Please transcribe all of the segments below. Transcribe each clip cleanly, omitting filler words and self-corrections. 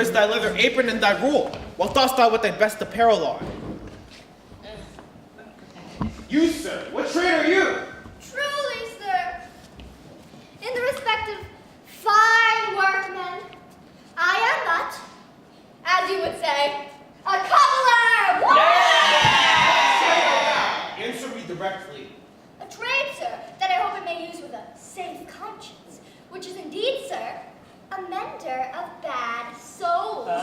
is thy leather apron and thy rule? What dost thou with thy best apparel on? You, sir, what trade are you? Truly, sir, in the respect of fine workmen, I am not, as you would say, a cobbler! Yeah! Answer me directly. A trade, sir, that I hope it may use with a safe conscience, which is indeed, sir, a mender of bad souls. What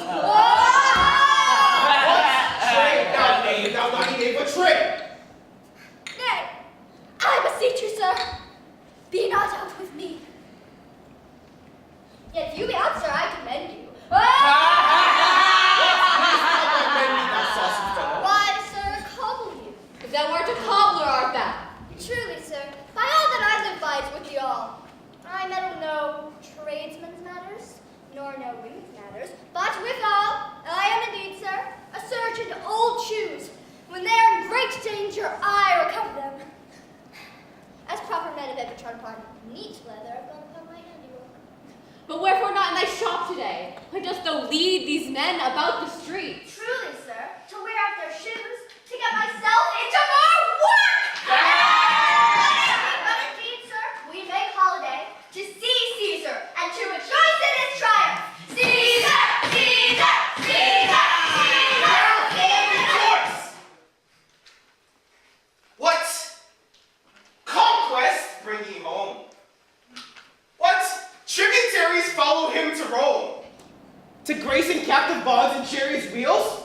trade? Thou knave, what trade? Nay, I beseech you, sir, be not out with me. Yet if you be out, sir, I commend you. Why, sir, cobble you? If thou art a cobbler, art thou? Truly, sir, by all that I live by is with you all. I meddle no tradesmen's matters, nor no women's matters, but withal, I am indeed, sir, a surgeon to old shoes. When they are in great danger, I recover them. As proper men have ever trod upon neat leather, I've gone upon my handiwork. But wherefore not in thy shop today? Why dost thou lead these men about the streets? Truly, sir, to wear out their shoes, to get myself into more work! But indeed, sir, we make holiday to see Caesar and to rejoice in his triumph. Caesar! Caesar! Caesar! What conquest bring ye home? What tributaries follow him to Rome? To grace in captive bonds and chariots' wheels?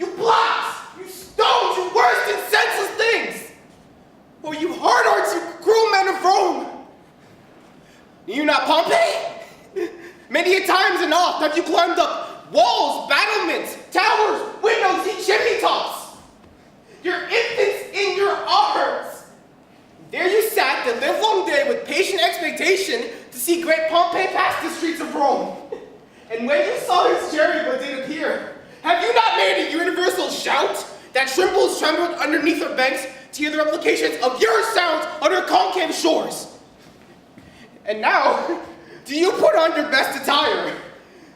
You blocks! You stones! You worst and senseless things! Oh, you hard hearts, you cruel men of Rome! You not Pompey? Many a times and oft have you climbed up walls, battlements, towers, windows, and chimney tops. Your infants in your arms. There you sat the livelong day with patient expectation to see great Pompey pass the streets of Rome. And when you saw his chariot did appear, have you not made a universal shout that trembled underneath our banks to hear the replications of your sounds on our concave shores? And now, do you put on your best attire?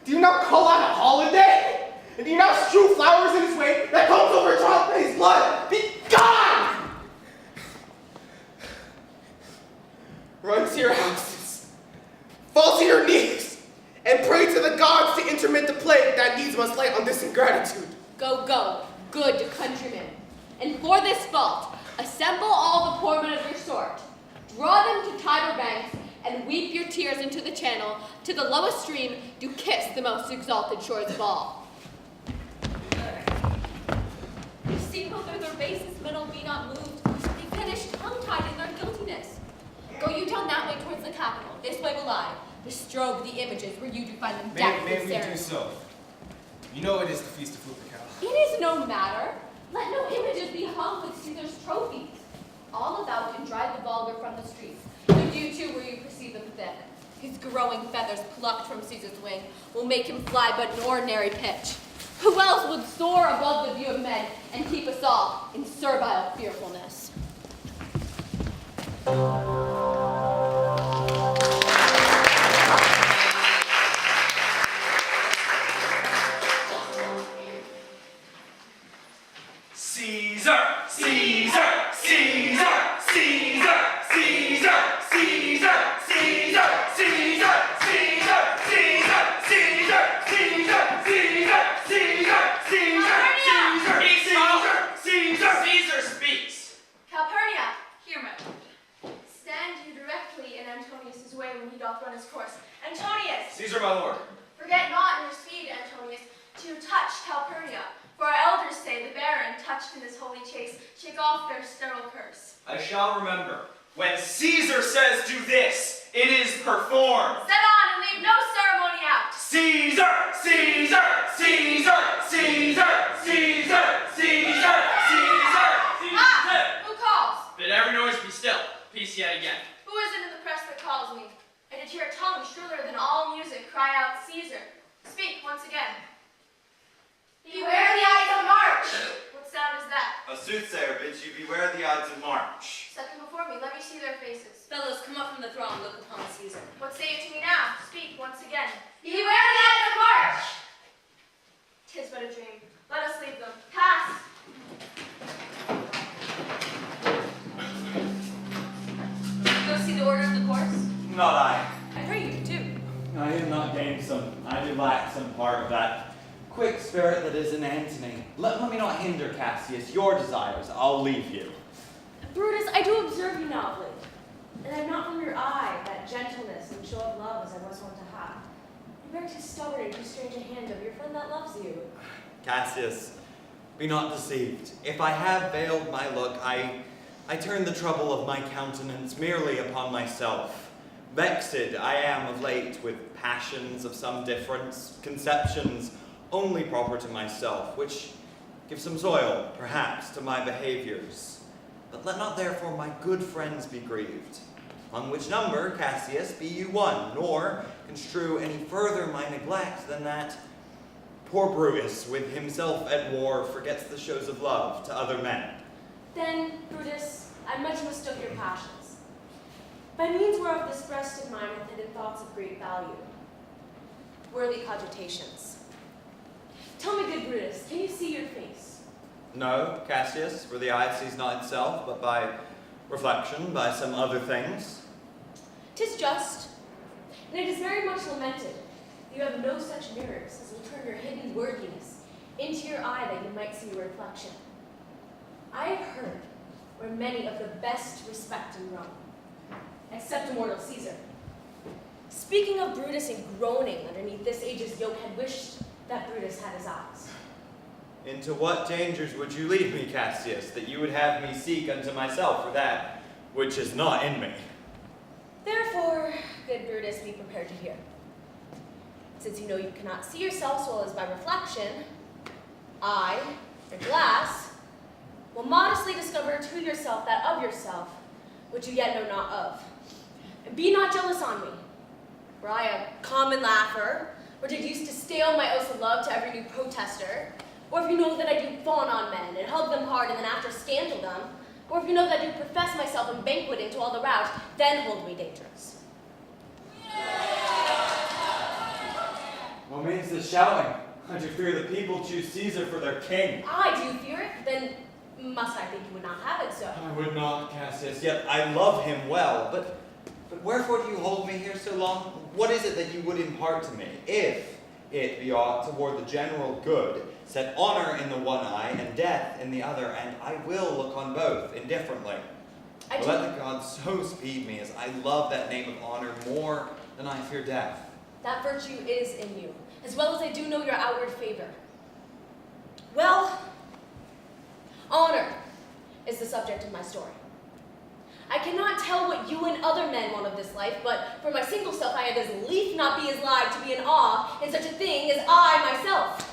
Do you now call out a holiday? And do you now strew flowers in his way that comes over child face blood? Be gone! Run to your houses, fall to your knees, and pray to the gods to intermit the plague that needs must lay on this ingratitude. Go, go, good countrymen. And for this fault, assemble all the poor men of your sort. Draw them to Tiber banks, and weep your tears into the channel, to the lowest stream do kiss the most exalted shores of all. You see how through their basest middle be not moved, they finish tongue-tied in their guiltiness. Go you down that way towards the capital, this way will I, bestrode the images where you do find them decked with May we do so? You know it is the Feast of Lupercal. It is no matter. Let no images be hung with Caesar's trophies. All about and drive the vulgar from the streets. So you too, where you perceive them thick. His growing feathers plucked from Caesar's wing will make him fly but an ordinary pitch. Who else would soar above the view of men and keep us all in servile fearfulness? Caesar! Caesar! Caesar! Caesar! Caesar! Caesar! Caesar! Caesar! Caesar! Caesar! Caesar! Caesar! Caesar! Caesar! Caesar! Caesar! Caesar speaks. Calpurnia, hear my word. Stand you directly in Antonius's way when he doth run his course. Antonius! Caesar, my lord. Forget not in your speed, Antonius, to touch Calpurnia. For our elders say the baron, touched in this holy chase, shake off their sterile curse. I shall remember. When Caesar says do this, it is performed. Set on and leave no ceremony out. Caesar! Caesar! Caesar! Caesar! Caesar! Caesar! Caesar! Ah! Who calls? Bid every noise be still. Peace yet again. Who is it in the press that calls me? I did hear a tongue shriller than all music cry out Caesar. Speak once again. Beware the Ides of March! What sound is that? A soothsayer bids you beware the Ides of March. Set them before me, let me see their faces. Fellows, come up from the throng, look upon Caesar. What say you to me now? Speak once again. Beware the Ides of March! 'Tis but a dream. Let us leave them. Pass! Go see the order of the course? Not I. I pray you do. I am not gamesome. I do lack some part of that quick spirit that is in Antony. Let me not hinder, Cassius, your desires. I'll leave you. Brutus, I do observe you now of late, and I have not from your eye that gentleness and show of love as I was wont to have. You bear too stubborn and too strange a hand of your friend that loves you. Cassius, be not deceived. If I have veiled my look, I turn the trouble of my countenance merely upon myself. Vexed I am of late with passions of some difference, conceptions only proper to myself, which give some soil, perhaps, to my behaviors. But let not therefore my good friends be grieved. On which number, Cassius, be you one, nor construe any further my neglect than that poor Brutus, with himself at war, forgets the shows of love to other men. Then, Brutus, I much mistook your passions. By means whereof this breast of mine hath hidden thoughts of great value. Worthy cogitations. Tell me, good Brutus, can you see your face? No, Cassius, for the eye sees not itself, but by reflection, by some other things. 'Tis just, and it is very much lamented that you have no such mirrors as will turn your hidden worthiness into your eye that you might see your reflection. I have heard where many of the best respect in Rome, except immortal Caesar, speaking of Brutus and groaning underneath this age's yoke, had wished that Brutus had his eyes. Into what dangers would you lead me, Cassius, that you would have me seek unto myself for that which is not in me? Therefore, good Brutus, be prepared to hear. Since you know you cannot see yourself so well as by reflection, I, your glass, will modestly discover to yourself that of yourself which you yet know not of. And be not jealous on me, for I, a common laugher, or did use to stale my oaths of love to every new protester, or if you know that I do fawn on men and hug them hard and then after scandal them, or if you know that I do profess myself and banquet into all the rout, then hold me dangerous. What means this shouting? I do fear the people choose Caesar for their king. I do fear it, then must I think you would not have it so? I would not, Cassius. Yet I love him well, but wherefore do you hold me here so long? What is it that you would impart to me? If it be aught toward the general good, set honor in the one eye and death in the other, and I will look on both indifferently. But let the gods so speed me, as I love that name of honor more than I fear death. That virtue is in you, as well as I do know your outward favor. Well, honor is the subject of my story. I cannot tell what you and other men want of this life, but for my single self I had as lief not be as live to be in awe in such a thing as I myself.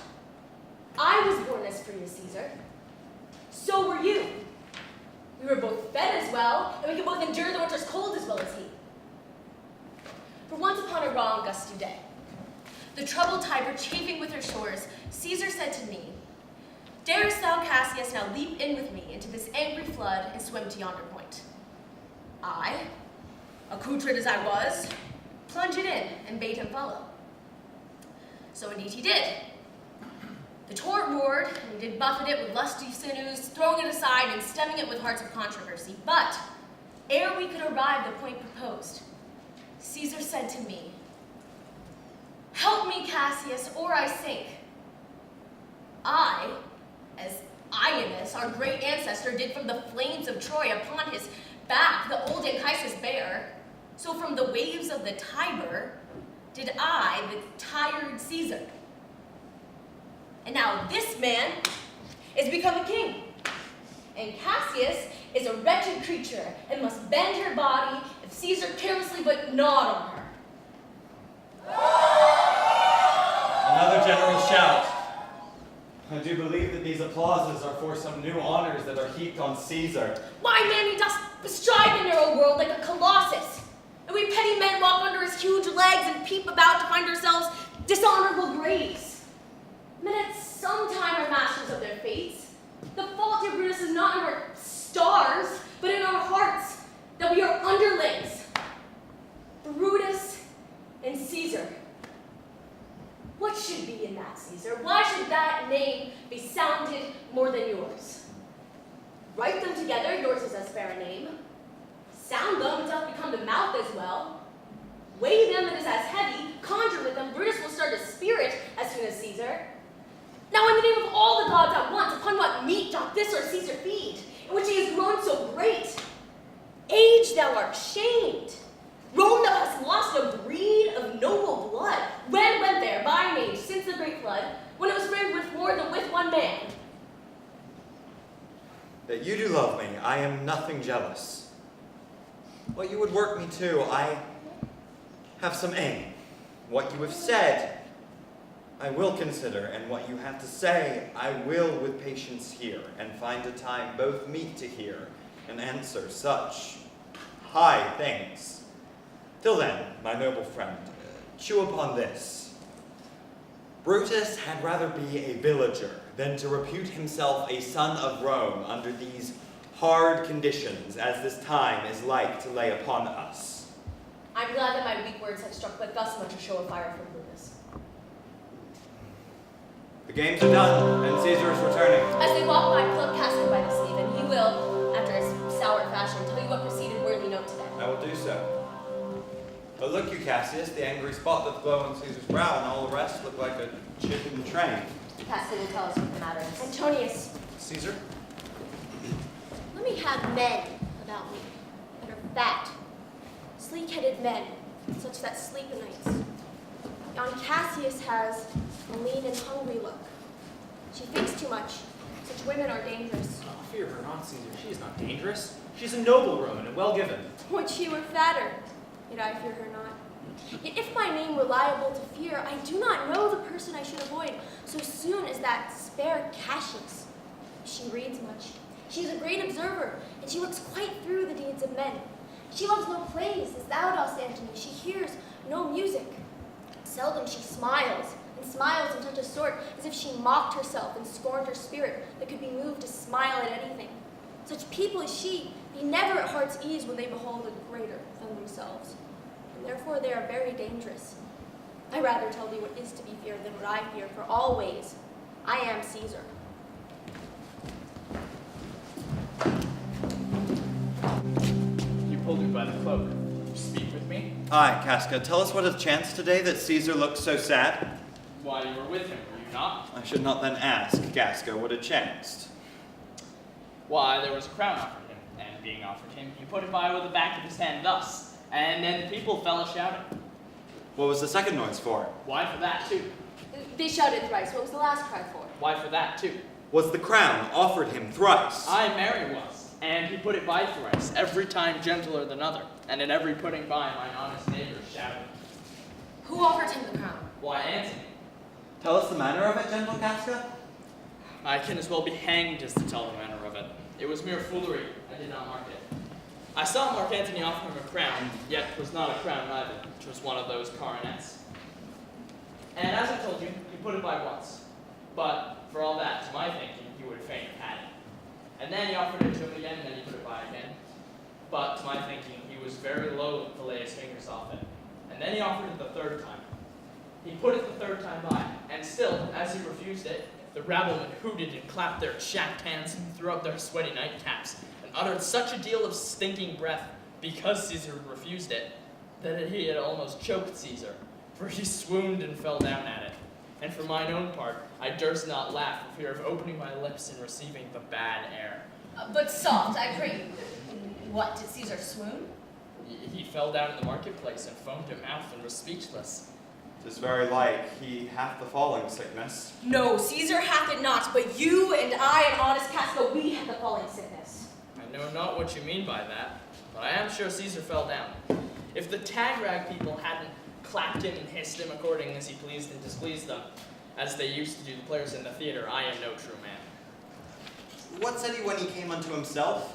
I was born as free as Caesar. So were you. We were both fed as well, and we could both endure the winter's cold as well as he. For once upon a raw and gusty day, the troubled Tiber chafing with her shores, Caesar said to me, "Darest thou, Cassius, now leap in with me into this angry flood and swim to yonder point?" I, accoutred as I was, plunged in and bade him follow. So indeed he did. The torrent roared, and we did buffet it with lusty sinews, throwing it aside and stemming it with hearts of controversy. But, ere we could arrive the point proposed, Caesar said to me, "Help me, Cassius, or I sink." I, as Ionis, our great ancestor, did from the flames of Troy upon his back the old Anchises bear, so from the waves of the Tiber did I, the tired Caesar. And now this man is become a king, and Cassius is a wretched creature and must bend her body if Caesar carelessly but nod on her. Another general shout. I do believe that these applauses are for some new honors that are heaped on Caesar. Why, man, he doth bestride the narrow world like a colossus, and we petty men walk under his huge legs and peep about to find ourselves dishonorable graves. Men at some time are masters of their fates. The fault, dear Brutus, is not in our stars, but in our hearts, that we are underlings. Brutus and Caesar. What should be in that, Caesar? Caesar? Why should that name be sounded more than yours? Write them together, yours is as fair a name. Sound them, it doth become the mouth as well. Weigh them, it is as heavy. Conjure with them, Brutus will start a spirit as soon as Caesar. Now in the name of all the gods at once, upon what meat doth this or Caesar feed, in which he has grown so great? Age, thou art shamed. Rome, thou hast lost a breed of noble blood. When went there, by name, since the great flood, when it was framed with more than with one man? That you do love me, I am nothing jealous. What you would work me to, I have some aim. What you have said, I will consider, and what you have to say, I will with patience hear, and find a time both meet to hear and answer such high things. Till then, my noble friend, chew upon this. Brutus had rather be a villager than to repute himself a son of Rome under these hard conditions as this time is like to lay upon us. I'm glad that my weak words have struck but thus much a show of fire from Brutus. The games are done, and Caesar is returning. As they walk by, pluck Casca by the sleeve, and he will, after his sour fashion, tell you what proceeded where you know today. I will do so. But look you, Cassius, the angry spot doth glow on Caesar's brow, and all the rest look like a chip in the train. Casca will tell us what the matter is. Antonius, Caesar? Let me have men about me that are fat, sleek-headed men, such that sleep o' nights. Yon Cassius has a lean and hungry look. She thinks too much. Such women are dangerous. Oh, fear her not, Caesar. She is not dangerous. She's a noble Roman and well given. Would she were fatter, yet I fear her not. Yet if my name were liable to fear, I do not know the person I should avoid so soon as that spare Cassius. She reads much. She is a great observer, and she looks quite through the deeds of men. She loves no plays, as thou dost, Antony. She hears no music. Seldom she smiles, and smiles in such a sort as if she mocked herself and scorned her spirit that could be moved to smile at anything. Such people as she be never at heart's ease when they behold a greater than themselves, and therefore they are very dangerous. I rather tell thee what is to be feared than what I fear, for always I am Caesar. You pulled me by the cloak. You speak with me? Aye, Casca, tell us what hath chanced today that Caesar looks so sad. Why, you were with him, were you not? I should not then ask, Casca, what had chanced. Why, there was a crown offered him, and being offered him, he put it by with the back of his hand thus, and then the people fell a-shouting. What was the second noise for? Why, for that too. they shouted thrice. What was the last cry for? Why, for that too. Was the crown offered him thrice? Aye, Mary was, and he put it by thrice, every time gentler than other, and in every putting by mine honest neighbors shouted. Who offered him the crown? Why, Antony. Tell us the manner of it, gentle Casca. I can as well be hanged as to tell the manner of it. It was mere foolery. I did not mark it. I saw Mark Antony offer him a crown, yet 'twas not a crown neither. 'Twas one of those coronets. And as I told you, he put it by once. But for all that, to my thinking, he would fain have had it. And then he offered it to him again, and then he put it by again. But to my thinking, he was very loath to lay his fingers off it. And then he offered it the third time. He put it the third time by, and still, as he refused it, the rabblemen hooted and clapped their chapped hands and threw up their sweaty nightcaps, and uttered such a deal of stinking breath, because Caesar refused it, that he had almost choked Caesar, for he swooned and fell down at it. And for mine own part, I durst not laugh for fear of opening my lips and receiving the bad air. But soft, I pray you. What, did Caesar swoon? He fell down in the marketplace and foamed at mouth and was speechless. 'Tis very like he hath the falling sickness. No, Caesar hath it not, but you and I and honest Casca, we have the falling sickness. I know not what you mean by that, but I am sure Caesar fell down. If the tag-rag people hadn't clapped him and hissed him according as he pleased and displeased them, as they used to do the players in the theater, I am no true man. What said he when he came unto himself?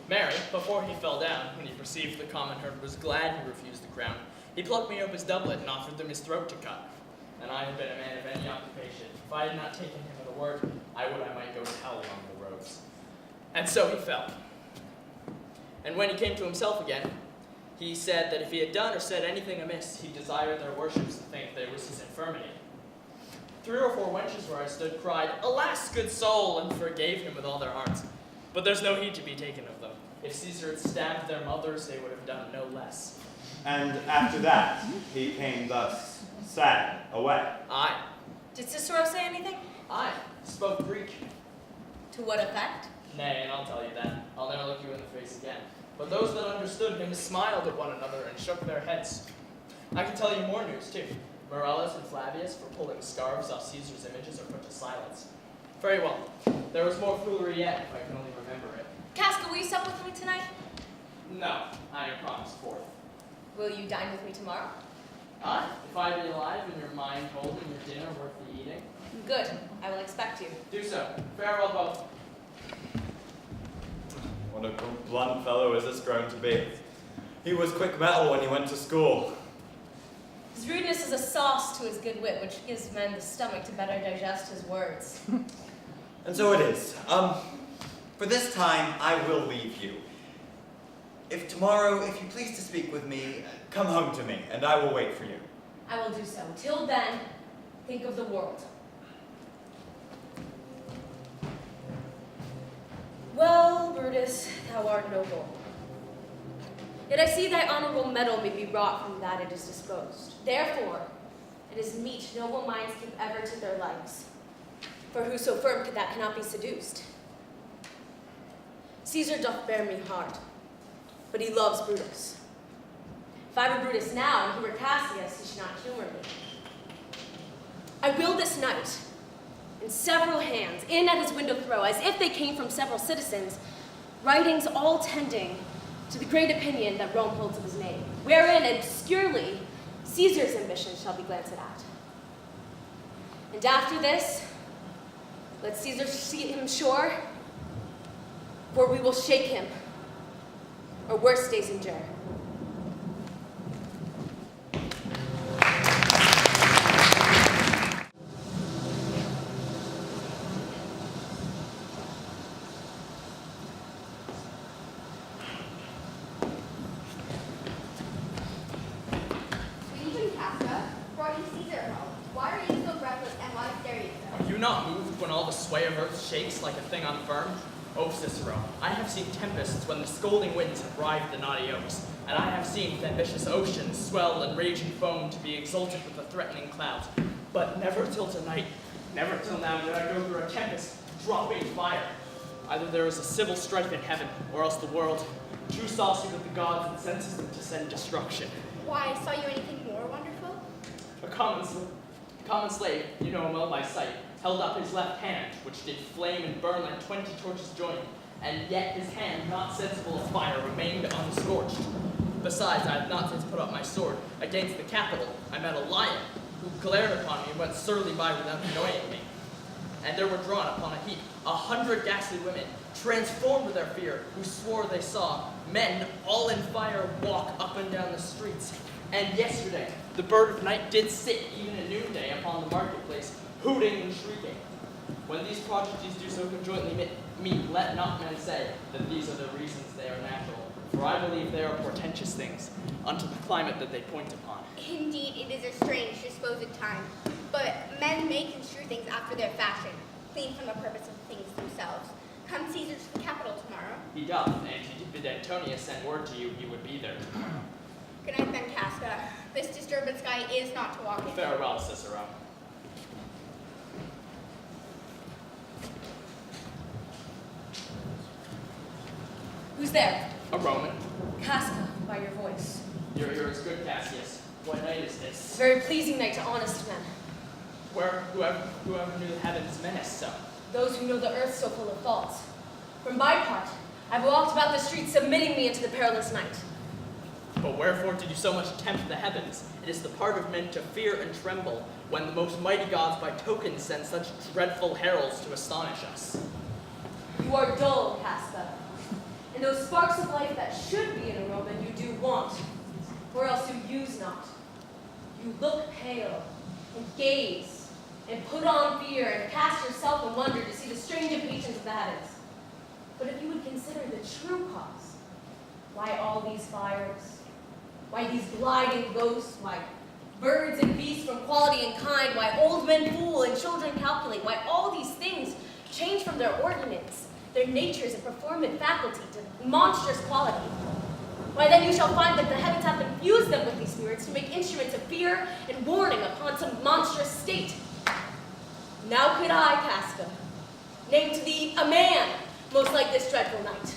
Mary, before he fell down, when he perceived the common herd was glad he refused the crown, he plucked me up his doublet and offered them his throat to cut. And I had been a man of any occupation. If I had not taken him at a word, I might go to hell along the roads. And so he fell. And when he came to himself again, he said that if he had done or said anything amiss, he desired their worships to think that it was his infirmity. 3 or 4 wenches where I stood cried, "Alas, good soul," and forgave him with all their hearts. But there's no heed to be taken of them. If Caesar had stabbed their mothers, they would have done no less. And after that, he came thus sad away. I Did Cicero say anything? spoke Greek. To what effect? Nay, and I'll tell you that. I'll never look you in the face again. But those that understood him smiled at one another and shook their heads. I can tell you more news, too. Morellus and Flavius, for pulling scarves off Caesar's images, are put to silence. Very well. There was more foolery yet, if I can only remember it. Casca, will you sup with me tonight? No, I am promised forth. Will you dine with me tomorrow? Aye, if I be alive and your mind hold and your dinner worth the eating. Good. I will expect you. Do so. Farewell, both. What a blunt fellow is this grown to be. He was quick mettle when he went to school. His rudeness is a sauce to his good wit, which gives men the stomach to better digest his words. And so it is. For this time, I will leave you. If tomorrow, if you please to speak with me, come home to me, and I will wait for you. I will do so. Till then, think of the world. Well, Brutus, thou art noble. Yet I see thy honorable metal may be wrought from that it is disposed. Therefore, it is meet noble minds keep ever to their lives. For who so firm could that cannot be seduced? Caesar doth bear me hard, but he loves Brutus. If I were Brutus now, and he were Cassius, he should not humor me. I will this night, in several hands, in at his window throw, as if they came from several citizens, writings all tending to the great opinion that Rome holds of his name, wherein obscurely Caesar's ambition shall be glanced at. And after this, let Caesar see him sure, for we will shake him, or worse days endure. Sway of earth shakes like a thing unfirmed? O Cicero, I have seen tempests when the scolding winds have rived the knotty oaks, and I have seen with ambitious oceans swell and rage and foam to be exalted with the threatening clouds. But never till tonight, never till now did I go through a tempest, dropping fire. Either there is a civil strife in heaven, or else the world, too saucy with the gods and senses them to send destruction. Why, saw you anything more wonderful? A common slave, you know him well by sight, held up his left hand, which did flame and burn like 20 torches joined, and yet his hand, not sensible of fire, remained unscorched. Besides, I had not since put up my sword. Against the Capitol, I met a lion, who glared upon me and went surly by without annoying me. And there were drawn upon a heap 100 ghastly women, transformed with their fear, who swore they saw men all in fire walk up and down the streets. And yesterday, the bird of night did sit even at noonday upon the marketplace, hooting and shrieking. When these prodigies do so conjointly meet, let not men say that these are the reasons they are natural, for I believe they are portentous things unto the climate that they point upon. Indeed, it is a strange disposed time, but men may construe things after their fashion, clean from the purpose of things themselves. Come Caesar to the Capitol tomorrow. He doth, and he did bid Antonius send word to you he would be there tomorrow. Good night then, Casca. This disturbed sky is not to walk in. Farewell, Cicero. Who's there? A Roman. Casca, by your voice. Your ear is good, Cassius. What night is It's this? a very pleasing night to honest men. Whoever knew the heavens menace so? Those who know the earth so full of faults. For my part, I've walked about the streets submitting me into the perilous night. But wherefore did you so much tempt the heavens? It is the part of men to fear and tremble, when the most mighty gods by tokens send such dreadful heralds to astonish us. You are dull, Casca. And those sparks of life that should be in a Roman you do want, or else you use not. You look pale, and gaze, and put on fear, and cast yourself in wonder to see the strange impatience of the heavens. But if you would consider the true cause, why all these fires? Why these gliding ghosts? Why birds and beasts from quality and kind, why old men fool and children calculate, why all these things change from their ordinance, their natures and performant faculty to monstrous quality. Why then you shall find that the heavens have infused them with these spirits to make instruments of fear and warning upon some monstrous state. Now could I, Casca, name to thee a man most like this dreadful night,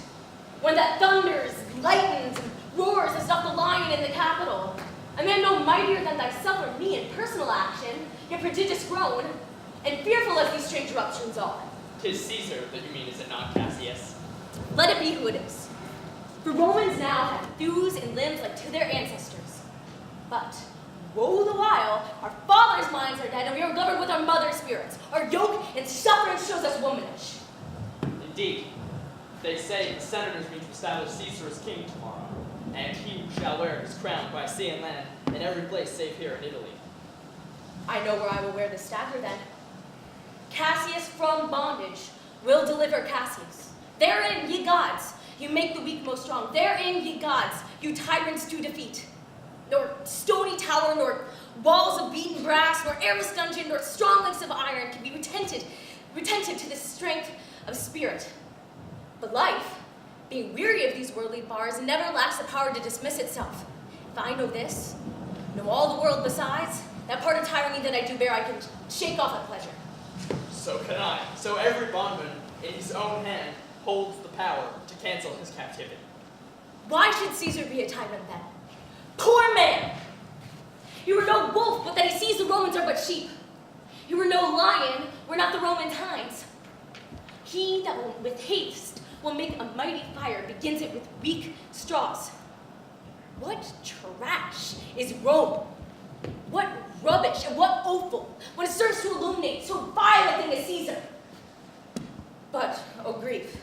one that thunders, lightens, and roars as doth the lion in the Capitol, a man no mightier than thyself or me in personal action, yet prodigious grown, and fearful as these strange eruptions are. 'Tis Caesar that you mean, is it not, Cassius? Let it be who it is. For Romans now have thews and limbs like to their ancestors. But, woe the while, our fathers' minds are dead, and we are governed with our mother's spirits. Our yoke and suffering shows us womanish. Indeed. They say the senators mean to establish Caesar as king tomorrow, and he shall wear his crown by sea and land in every place save here in Italy. I know where I will wear the stagger then. Cassius from bondage will deliver Cassius. Therein, ye gods, you make the weak most strong. Therein, ye gods, you tyrants do defeat. Nor stony tower, nor walls of beaten brass, nor airless dungeon, nor strong links of iron can be retentive to the strength of spirit. But life, being weary of these worldly bars, never lacks the power to dismiss itself. If I know this, know all the world besides, that part of tyranny that I do bear I can shake off at pleasure. So can I. So every bondman in his own hand holds the power to cancel his captivity. Why should Caesar be a tyrant then? Poor man! You were no wolf, but that he sees the Romans are but sheep. You were no lion, were not the Romans hinds. He that will with haste will make a mighty fire begins it with weak straws. What trash is Rome? What rubbish and what offal when it serves to illuminate so vile a thing as Caesar? But, O grief,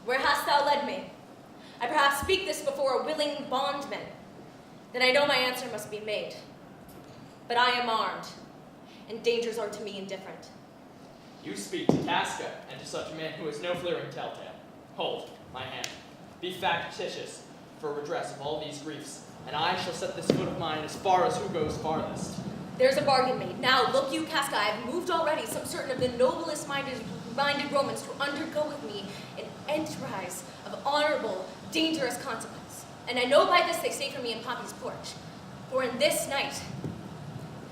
where hast thou led me? I perhaps speak this before a willing bondman. Then I know my answer must be made. But I am armed, and dangers are to me indifferent. You speak to Casca, and to such a man who is no fleering telltale. Hold my hand. Be factitious for redress of all these griefs, and I shall set this foot of mine as far as who goes farthest. There's a bargain made. Now, look you, Casca, I have moved already some certain of the noblest minded Romans to undergo with me an enterprise of honorable, dangerous consequence. And I know by this they say for me in Pompey's porch. For in this night,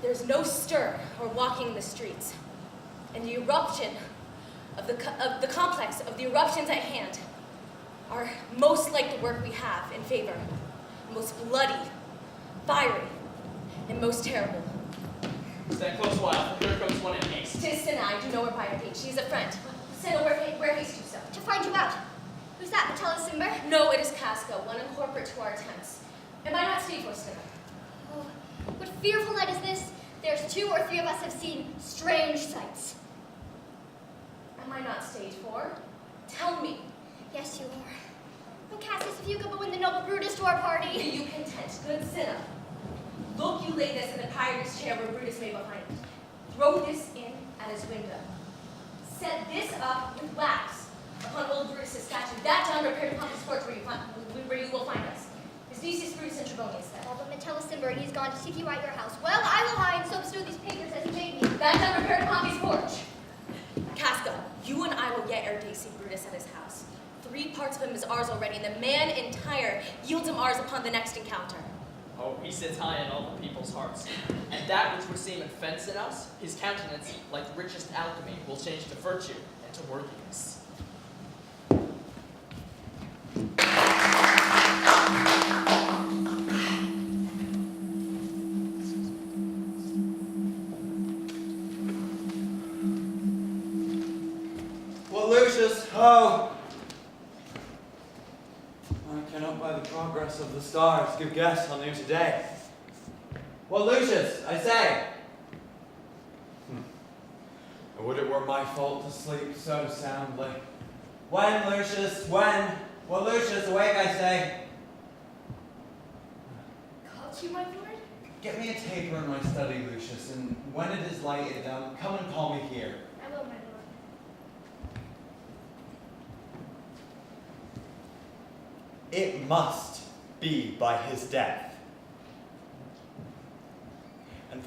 there's no stir or walking in the streets. And the eruption of the complex of the eruptions at hand are most like the work we have in favor, most bloody, fiery, and most terrible. Stand close a while, for here comes one in haste. 'Tis Cinna, I do know her by her gait. She is a friend. Cinna, where haste you so? To find you out. Who's that, Metellus? No, it is Casca, one incorporate to our attempts. Am I not stayed for, Cinna? Oh, what fearful night is this? There's 2 or 3 of us have seen strange sights. Am I not stayed for? Tell me. Yes, you are. Oh, Cassius, if you could but win the noble Brutus to our party. Be you content, good Cinna. Look, you lay this in the pirate's chair where Brutus may behind it. Throw this in at his window. Set this up with wax upon old Brutus' statue. That done, repair to Pompey's porch where you will find us. Is Decius Brutus and Trebonius there? All but Metellus and he's gone to seek you at your house. Well, I will hide and so bestow these papers as he made me. That done, repair to Pompey's porch. Casca, you and I will yet ere day see Brutus at his house. 3 parts of him is ours already, and the man entire yields him ours upon the next encounter. Oh, he sits high in all the people's hearts. And that which would seem offense in us, his countenance, like richest alchemy, will change to virtue and to worthiness. Well, Lucius, oh! I cannot by the progress of the stars give guess on you today. Well, Lucius, I say! Would it were my fault to sleep so soundly. When, Lucius, when? Well, Lucius, awake, I say. Called you, my lord? Get me a taper in my study, Lucius, and when it is lighted, come and call me here. I will, my lord. It must be by his death.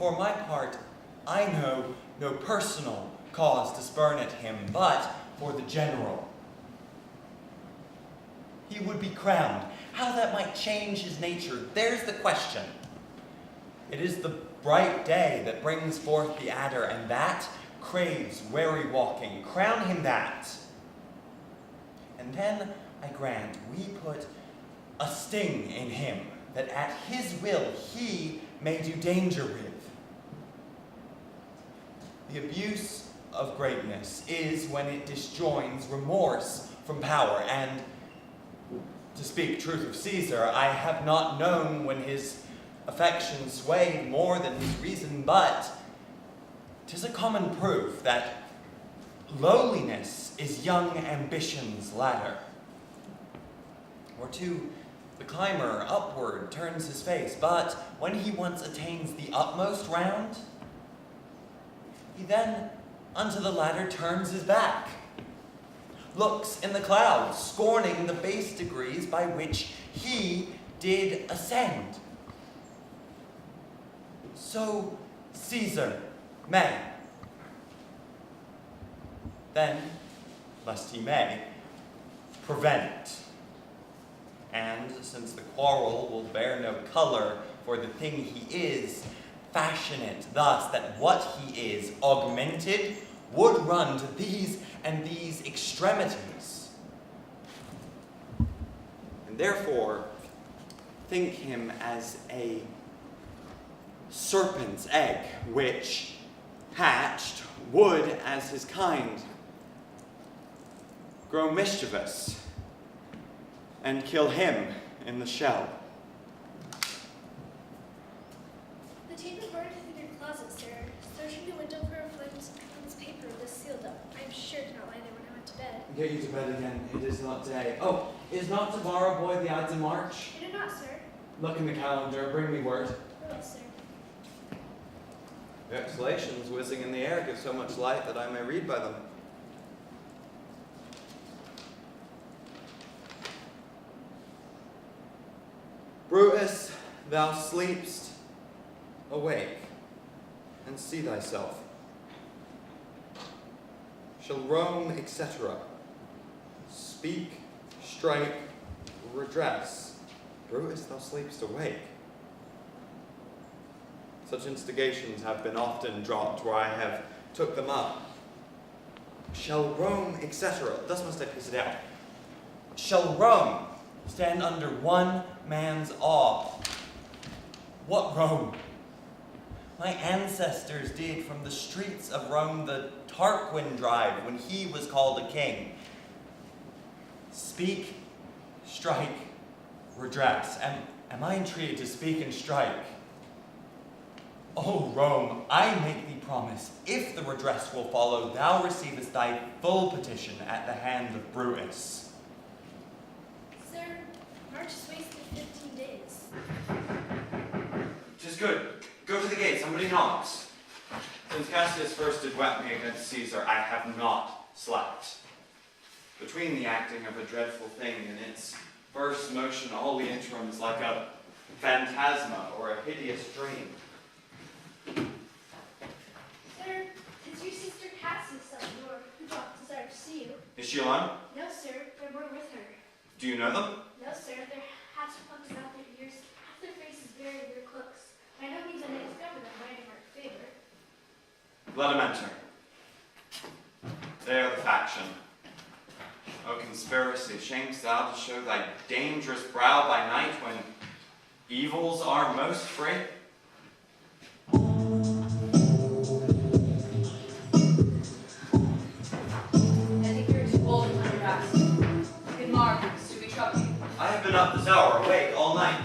For my part, I know no personal cause to spurn at him, but for the general. He would be crowned. How that might change his nature, there's the question. It is the bright day that brings forth the adder, and that craves wary walking. Crown him that. And then, I grant, we put a sting in him, that at his will he may do danger with. The abuse of greatness is when it disjoins remorse from power, and to speak truth of Caesar, I have not known when his affection swayed more than his reason, but 'tis a common proof that lowliness is young ambition's ladder. Or to the climber upward turns his face, but when he once attains the utmost round, he then unto the ladder turns his back, looks in the clouds, scorning the base degrees by which he did ascend. So Caesar may. Then, lest he may, prevent. And since the quarrel will bear no color for the thing he is, fashion it thus that what he is, augmented, would run to these and these extremities. And therefore, think him as a serpent's egg, which, hatched, would, as his kind, grow mischievous, and kill him in the shell. The tainted bird is in your closet, sir. Searching the window for a flint's paper was sealed up. I am sure it did not lie there when I went to bed. Get you to bed again. It is not day. Oh, is not tomorrow, boy, the Ides of March? I do not, sir. Look in the calendar. Bring me word. I will, sir. The exhalations whizzing in the air give so much light that I may read by them. Brutus, thou sleepst, awake, and see thyself. Shall Rome, etc., speak, strike, redress? Brutus, thou sleepst awake. Such instigations have been often dropped where I have took them up. Shall Rome, etc., thus must I piece it out. Shall Rome stand under one man's awe? What Rome? My ancestors did from the streets of Rome the Tarquin drive when he was called a king. Speak, strike, redress. Am I entreated to speak and strike? O Rome, I make thee promise, if the redress will follow, thou receivest thy full petition at the hand of Brutus. Sir, March is wasted 15 days. 'Tis good. Go to the gate, somebody knocks. Since Cassius first did wet me against Caesar, I have not slept. Between the acting of a dreadful thing and its first motion, all the interim is like a phantasma or a hideous dream. Sir, it's your sister Cassius at the door, who desired to see you. Is she alone? No, sir, there were with her. Do you know them? No, sir, their hats are plucked out their ears, half their faces buried their cloaks. By no means I may discover them by any marked favor. Let him enter. They are the faction. O conspiracy, shamest thou to show thy dangerous brow by night when evils are most free? I think you're too old and underdressed. Good mornings, do we trouble you? I have been up this hour, awake all night.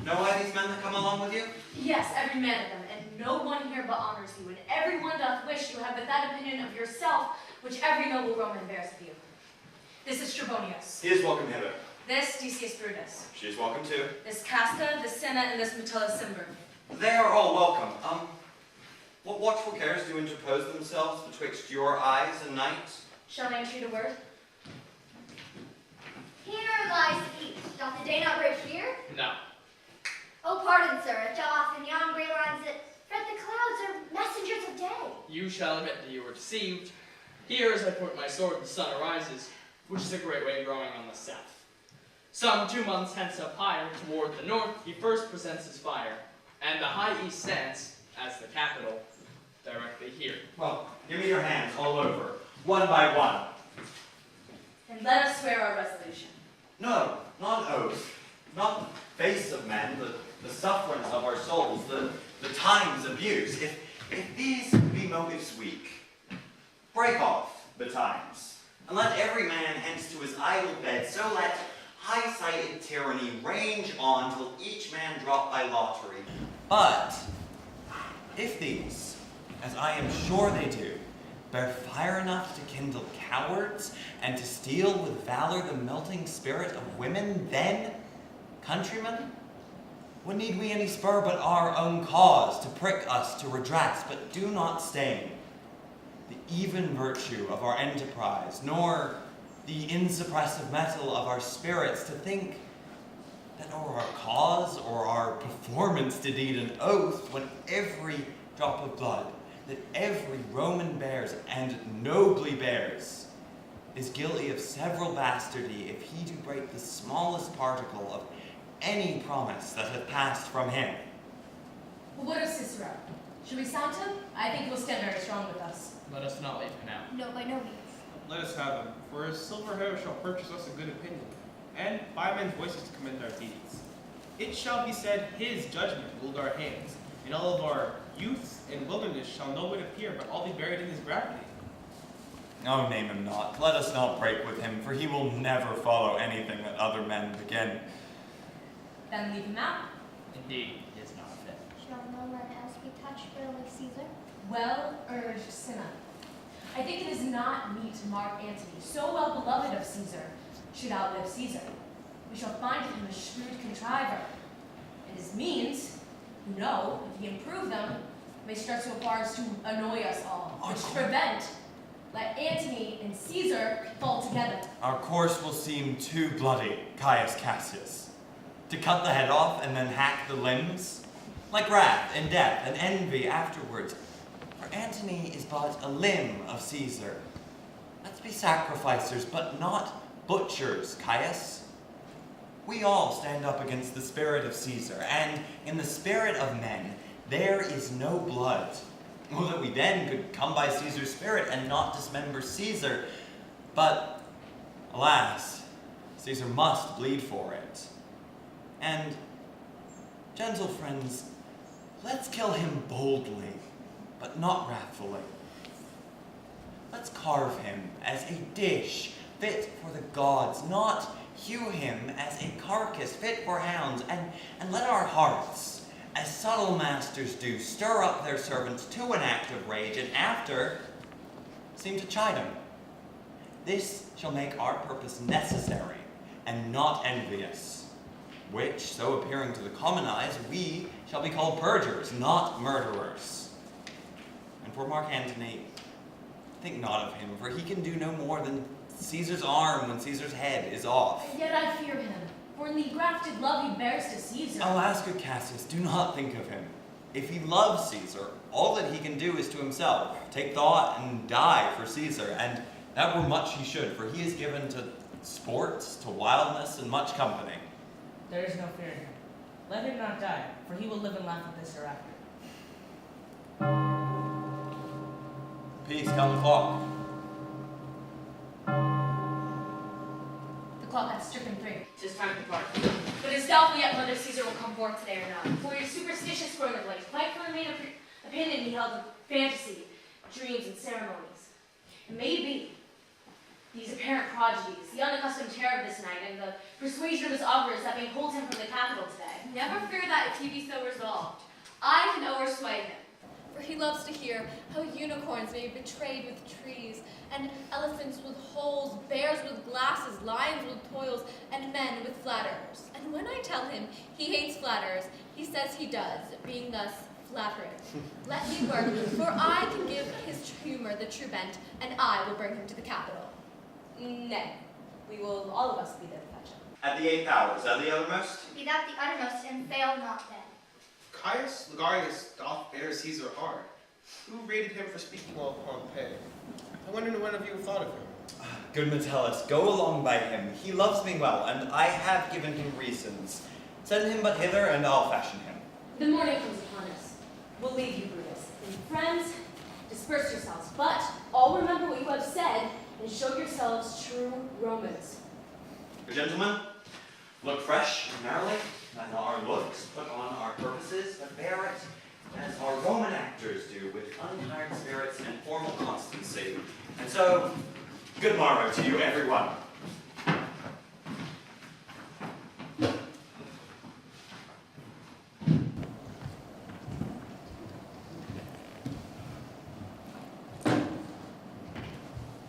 Know why these men that come along with you? Yes, every man of them, and no one here but honors you, and every one doth wish you have but that opinion of yourself which every noble Roman bears of you. This is Trebonius. He is welcome hither. This Decius Brutus. She is welcome too. This Casca, this Cinna, and this Metellus Cimber. They are all welcome. What watchful cares do interpose themselves betwixt your eyes and night? Shall I entreat a word? Here lies the east. Doth the day not break here? No. Oh, pardon, sir. It shall off in yon grey lines that fret the clouds are messengers of day. You shall admit that you were deceived. Here, as I point my sword, the sun arises, which is a great way growing on the south. Some 2 months hence up higher, toward the north, he first presents his fire, and the high east stands, as the capital, directly here. Well, give me your hands all over, one by one. And let us swear our resolution. No, not oath, not the face of men, the sufferance of our souls, the time's abuse. If these be motives weak, break off the times, and let every man hence to his idle bed, so let high-sighted tyranny range on till each man drop by lottery. But if these, as I am sure they do, bear fire enough to kindle cowards, and to steal with valor the melting spirit of women, then, countrymen, what need we any spur but our own cause to prick us to redress, but do not stain the even virtue of our enterprise, nor the insuppressive metal of our spirits, to think that o'er our cause or our performance did eat an oath, when every drop of blood that every Roman bears, and nobly bears, is guilty of several bastardy if he do break the smallest particle of any promise that hath passed from him. But what of Cicero? Should we sound him? I think he will stand very strong with us. Let us not leave him out. No, by no means. Let us have him, for his silver hair shall purchase us a good opinion, and by men's voices to commend our deeds. It shall be said, his judgment ruled our hands, and all of our youths and wilderness shall no whit appear, but all be buried in his gravity. Oh, name him not. Let us not break with him, for he will never follow anything that other men begin. Then leave him out. Indeed, he is not fit. Shall no man else be touched but only Caesar? Well urged, Cinna. I think it is not meet Mark Antony, so well beloved of Caesar, should outlive Caesar. We shall find him a shrewd contriver, and his means, who know, if he improve them, may stretch so far as to annoy us all, which prevent, let Antony and Caesar fall together. Our course will seem too bloody, Caius Cassius. To cut the head off and then hack the limbs, like wrath and death and envy afterwards. For Antony is but a limb of Caesar. Let's be sacrificers, but not butchers, Caius. We all stand up against the spirit of Caesar, and in the spirit of men, there is no blood. Oh, that we then could come by Caesar's spirit and not dismember Caesar. But, alas, Caesar must bleed for it. And, gentle friends, let's kill him boldly, but not wrathfully. Let's carve him as a dish fit for the gods, not hew him as a carcass fit for hounds, and let our hearts, as subtle masters do, stir up their servants to an act of rage, and after, seem to chide him. This shall make our purpose necessary, and not envious, which, so appearing to the common eyes, we shall be called perjurers, not murderers. And for Mark Antony, think not of him, for he can do no more than Caesar's arm when Caesar's head is off. And yet I fear him, for in the grafted love he bears to Caesar. Alas, good Cassius, do not think of him. If he loves Caesar, all that he can do is to himself, take thought and die for Caesar, and that were much he should, for he is given to sports, to wildness, and much company. There is no fear in him. Let him not die, for he will live and laugh at this hereafter. Peace, count the clock. The clock hath stricken 3. 'Tis time to part. But it's doubtful yet whether Caesar will come forth today or not. For your superstitious scorn of late, quite clearly made opinion he held of fantasy, dreams, and ceremonies. It may be these apparent prodigies, the unaccustomed terror of this night, and the persuasion of his augurs that may hold him from the capital today. Never fear that if he be so resolved. I can oversway him. For he loves to hear how unicorns may be betrayed with trees, and elephants with holes, bears with glasses, lions with toils, and men with flatterers. And when I tell him he hates flatterers, he says he does, being thus flattered. Let me work, for I can give his humor the true bent, and I will bring him to the capital. Nay, we will all of us be there to fetch him. At the 8th hour, is that the uttermost? Be that the uttermost, and fail not then. Caius Ligarius doth bear Caesar hard. Who rated him for speaking well upon Pompeii? I wonder what of you have thought of him. Good Metellus, go along by him. He loves me well, and I have given him reasons. Send him but hither, and I'll fashion him. The morning comes upon us. We'll leave you, Brutus. And friends, disperse yourselves. But all remember what you have said, and show yourselves true Romans. Gentlemen, look fresh and merrily, and our looks put on our purposes, but bear it as our Roman actors do, with untired spirits and formal constancy. And so, good morrow to you, everyone.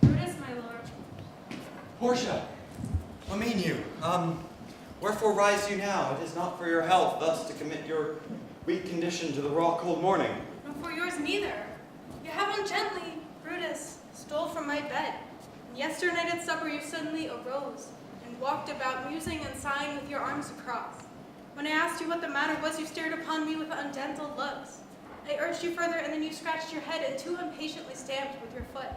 Brutus, my lord. Portia, what mean you? Wherefore rise you now? It is not for your health thus to commit your weak condition to the raw cold morning. And for yours neither. You have ungently, Brutus, stole from my bed. And yesterday night at supper you suddenly arose and walked about musing and sighing with your arms across. When I asked you what the matter was, you stared upon me with ungentle looks. I urged you further, and then you scratched your head and too impatiently stamped with your foot.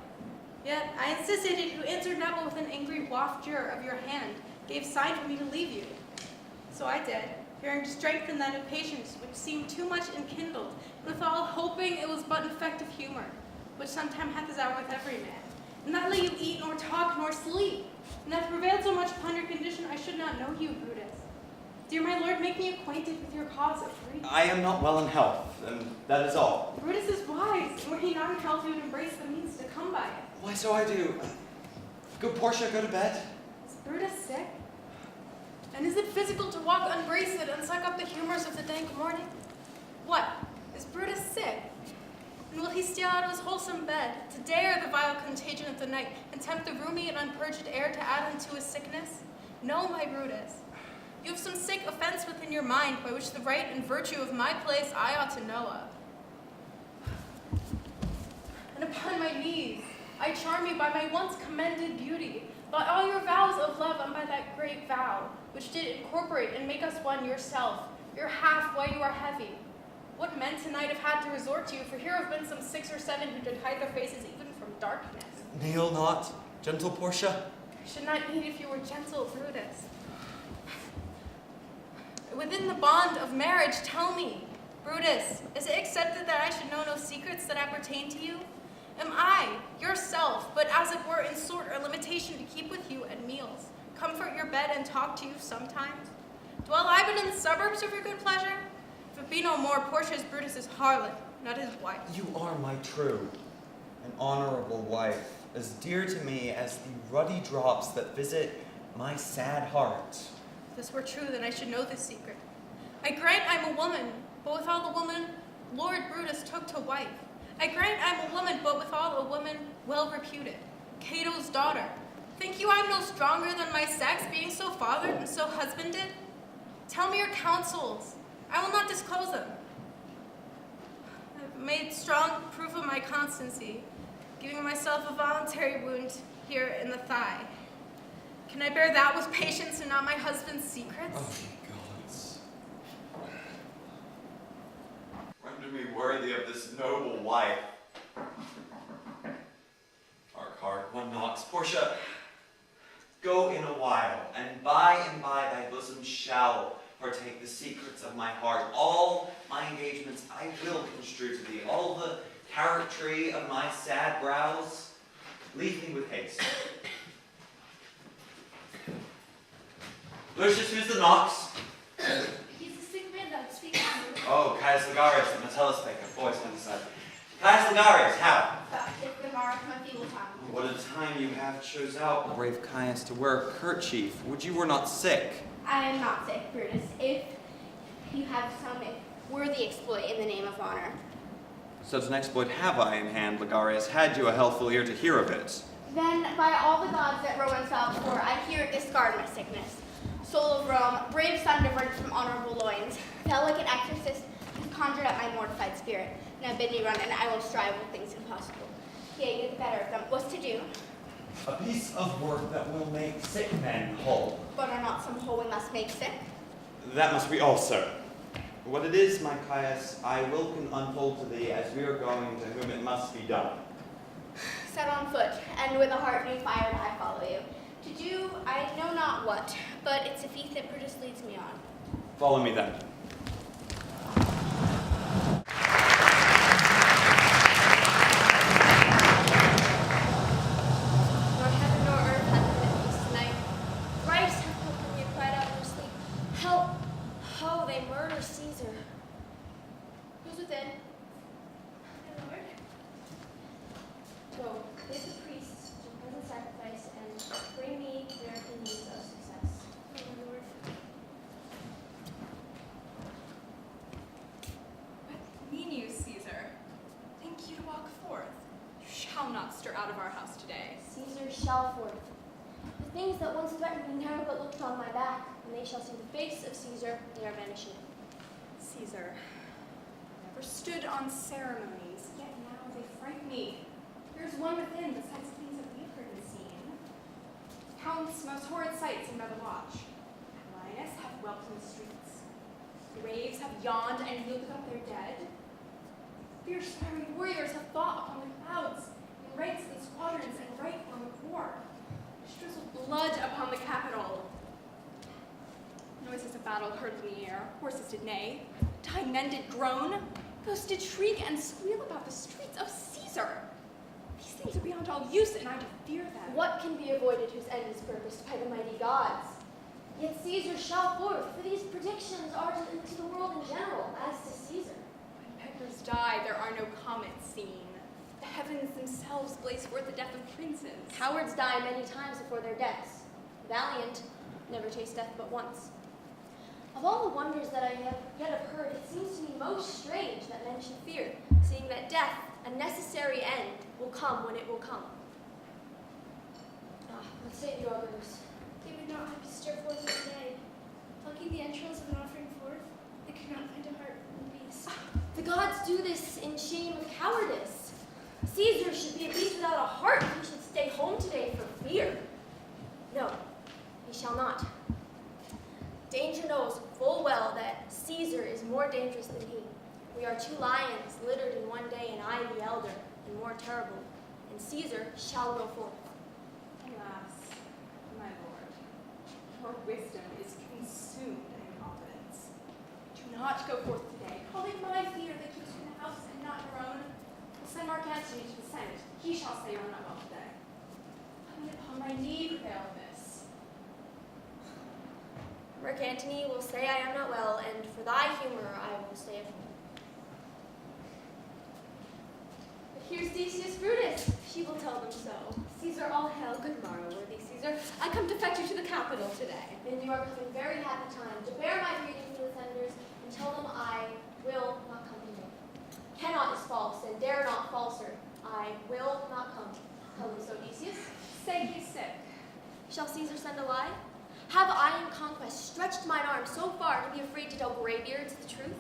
Yet I insisted, and you answered never with an angry wafture of your hand, gave sign for me to leave you. So I did, fearing to strengthen that impatience which seemed too much enkindled, and withal hoping it was but an effect of humor, which sometime hath his hour with every man. And that let you eat, nor talk, nor sleep, and hath prevailed so much upon your condition, I should not know you, Brutus. Dear my lord, make me acquainted with your cause of grief. I am not well in health, and that is all. Brutus is wise, and were he not in health, he would embrace the means to come by it. Why, so I do. Good Portia, go to bed. Is Brutus sick? And is it physical to walk unbraced and suck up the humors of the dank morning? What? Is Brutus sick? And will he steal out of his wholesome bed, to dare the vile contagion of the night, and tempt the roomy and unpurged air to add unto his sickness? No, my Brutus. You have some sick offense within your mind, by which the right and virtue of my place I ought to know of. And upon my knees, I charm you by my once commended beauty, by all your vows of love, and by that great vow, which did incorporate and make us one yourself, your half while you are heavy. What men tonight have had to resort to you, for here have been some 6 or 7 who did hide their faces even from darkness. Kneel not, gentle Portia. I should not need if you were gentle, Brutus. Within the bond of marriage, tell me, Brutus, is it accepted that I should know no secrets that appertain to you? Am I, yourself, but as it were in sort or limitation to keep with you at meals, comfort your bed and talk to you sometimes? Dwell I but in the suburbs of your good pleasure? If it be no more, Portia is Brutus's harlot, not his wife. You are my true and honorable wife, as dear to me as the ruddy drops that visit my sad heart. If this were true, then I should know this secret. I grant I'm a woman, but with all the woman Lord Brutus took to wife. I grant I'm a woman, but withal a woman well reputed, Cato's daughter. Think you I'm no stronger than my sex, being so fathered and so husbanded? Tell me your counsels. I will not disclose them. I've made strong proof of my constancy, giving myself a voluntary wound here in the thigh. Can I bear that with patience and not my husband's secrets? Oh, gods. Render me worthy of this noble wife. Hark, hark, one knocks. Portia, go in a while, and by thy bosom shall partake the secrets of my heart. All my engagements I will construe to thee. All the charactery of my sad brows, leave me with haste. Lucius, who's the knocks? He's a sick man that speaks to you. Oh, Caius Ligarius, the Metellus baker. Boys, one side. Caius Ligarius, how? If the mark my feeble tongue. What a time you have chose out, brave Caius, to wear a kerchief. Would you were not sick? I am not sick, Brutus. If you have some worthy exploit in the name of honor. Such an exploit have I in hand, Ligarius, had you a healthful ear to hear of it. Then, by all the gods that Romans vowed for, I here discard my sickness. Soul of Rome, brave son diverged from honorable loins, fell like an exorcist who conjured up my mortified spirit. Now bid me run, and I will strive with things impossible. Yea, the better of them. What's to do? A piece of work that will make sick men whole. But are not some whole we must make sick? That must we also. What it is, my Caius, I will unfold to thee as we are going to whom it must be done. Set on foot, and with a heart new fired, I follow you. To do, I know not what, but it's a feat that Brutus leads me on. Follow me then. Nor heaven nor earth hath permitted peace tonight. Thrice have Calpurnia cried out in her sleep, help! Oh, they murder Caesar. Who's within? My lord. Go, bid the priests to present sacrifice and bring me their opinions of success. My lord. What mean you, Caesar? Think you to walk forth? You shall not stir out of our house today. Caesar shall forth. The things that once threatened me never but looked on my back, and they shall see the face of Caesar, they are vanishing. Caesar never stood on ceremonies, yet now they fright me. There's one within besides the things that we've heard and seen. Countless most horrid sights seen by the watch. Lioness have whelped in the streets. Graves have yawned and yielded up their dead. Fierce fiery warriors have fought upon the clouds, in ranks and squadrons and right form of war. Drizzled blood upon the Capitol. Noises of battle heard in the air, horses did neigh, dying men did groan, ghosts did shriek and squeal about the streets of Caesar. These things are beyond all use, and I do fear them. What can be avoided whose end is purposed by the mighty gods? Yet Caesar shall forth, for these predictions are to the world in general, as to Caesar. When peckers die, there are no comets seen. The heavens themselves blaze forth the death of princes. Cowards die many times before their deaths. Valiant never taste death but once. Of all the wonders that I have yet heard, it seems to me most strange that men should fear, seeing that death, a necessary end, will come when it will come. What say you, others? They would not have to stir forth today. Plucking the entrails of an offering forth, they could not find a heart in the beast. The gods do this in shame of cowardice. Caesar should be a beast without a heart. He should stay home today for fear. No, he shall not. Danger knows full well that Caesar is more dangerous than he. We are two lions littered in one day, and I the elder, and more terrible. And Caesar shall go forth. Alas, my lord, your wisdom is consumed in confidence. Do not go forth today. Call it my fear that keeps you in the house and not your own. We'll send Mark Antony to the Senate. He shall say you are not well today. Let me upon my knee prevail in this. Mark Antony will say I am not well, and for thy humor I will stay at home. But here's Decius Brutus. She will tell them so. Caesar, all hail. Good morrow, worthy Caesar. I come to fetch you to the Capitol today. And you are coming very happy time to bear my greeting to the senators and tell them I will not come today. Cannot is false, and dare not falser. I will not come. Tell them so, Decius. Say he's sick. Shall Caesar send a lie? Have I in conquest stretched mine arm so far to be afraid to tell graybeards the truth?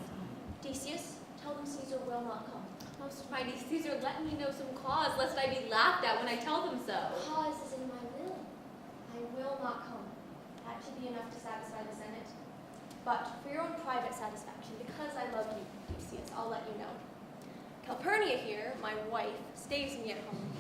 Decius, tell them Caesar will not come. Most mighty Caesar, let me know some cause, lest I be laughed at when I tell them so. Cause is in my will. I will not come. That should be enough to satisfy the Senate. But for your own private satisfaction, because I love you, Decius, I'll let you know. Calpurnia here, my wife, stays me at home.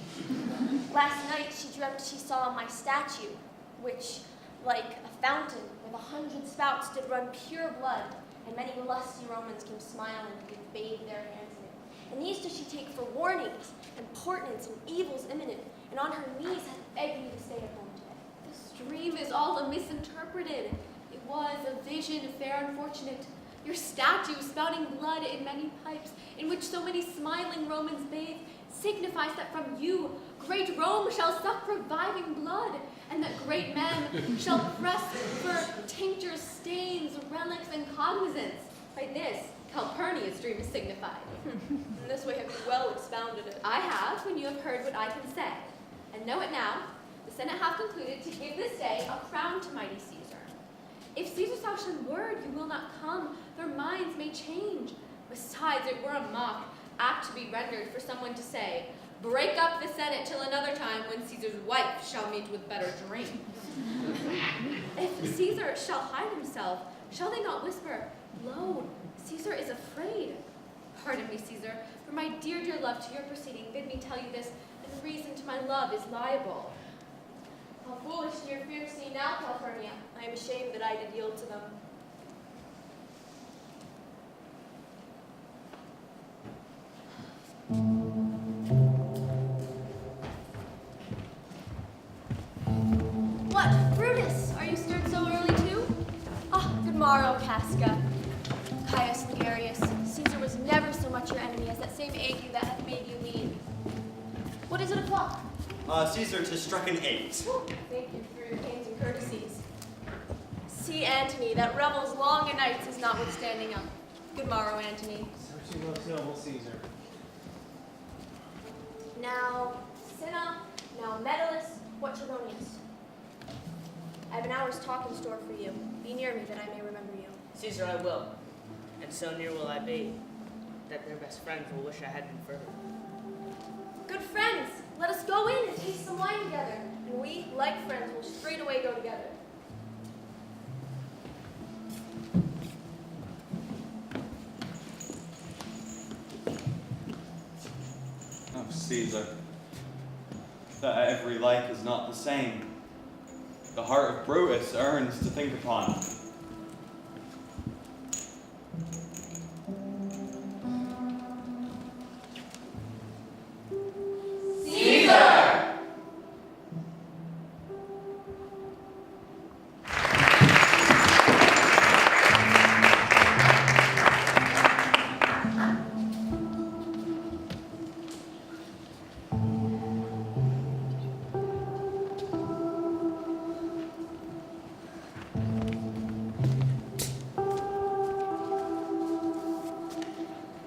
Last night she dreamt she saw my statue, which, like a fountain with 100 spouts, did run pure blood, and many lusty Romans came smiling and did bathe their hands in it. And these does she take for warnings, and portents, and evils imminent, and on her knees hath begged me to stay at home today. This dream is all misinterpreted. It was a vision, fair and fortunate. Your statue, spouting blood in many pipes, in which so many smiling Romans bathe, signifies that from you great Rome shall suck reviving blood, and that great men shall press for tinctures, stains, relics, and cognizance. By this, Calpurnia's dream is signified. In this way have you well expounded it. I have, when you have heard what I can say. And know it now, the Senate have concluded to give this day a crown to mighty Caesar. If Caesar shall send word you will not come, their minds may change. Besides, it were a mock, apt to be rendered for someone to say, break up the Senate till another time when Caesar's wife shall meet with better dreams. If Caesar shall hide himself, shall they not whisper, "Lo, Caesar is afraid"? Pardon me, Caesar, for my dear, dear love to your proceeding, bid me tell you this, and reason to my love is liable. How foolish do your fears seem now, Calpurnia. I am ashamed that I did yield to them. What, Brutus? Are you stirred so early too? Ah, good morrow, Casca. Caius Ligarius, Caesar was never so much your enemy as that same ague that hath made you lean. What is it o'clock? Caesar, 'tis struck an 8. Thank you for your pains and courtesies. See, Antony, that revels long a nights is notwithstanding up. Good morrow, Antony. So she loves noble Caesar. Now Cinna, now Metellus, what Trebonius? I have an hour's talk in store for you. Be near me that I may remember you. Caesar, I will. And so near will I be, that their best friends will wish I had been further. Good friends, let us go in and taste some wine together, and we, like friends, will straightway go together. Oh, Caesar, that every like is not the same. The heart of Brutus earns to think upon.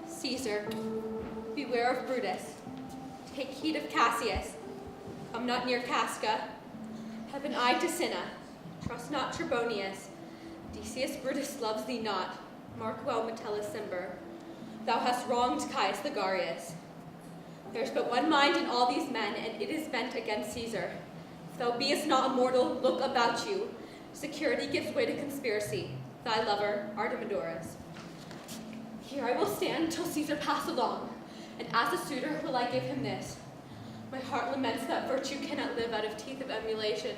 Caesar, beware of Brutus. Take heed of Cassius. Come not near Casca. Have an eye to Cinna. Trust not Trebonius. Decius Brutus loves thee not. Mark well Metellus Cimber. Thou hast wronged Caius Ligarius. There is but one mind in all these men, and it is bent against Caesar. If thou beest not immortal, look about you. Security gives way to conspiracy. Thy lover, Artemidorus. Here I will stand till Caesar pass along, and as a suitor will I give him this. My heart laments that virtue cannot live out of teeth of emulation.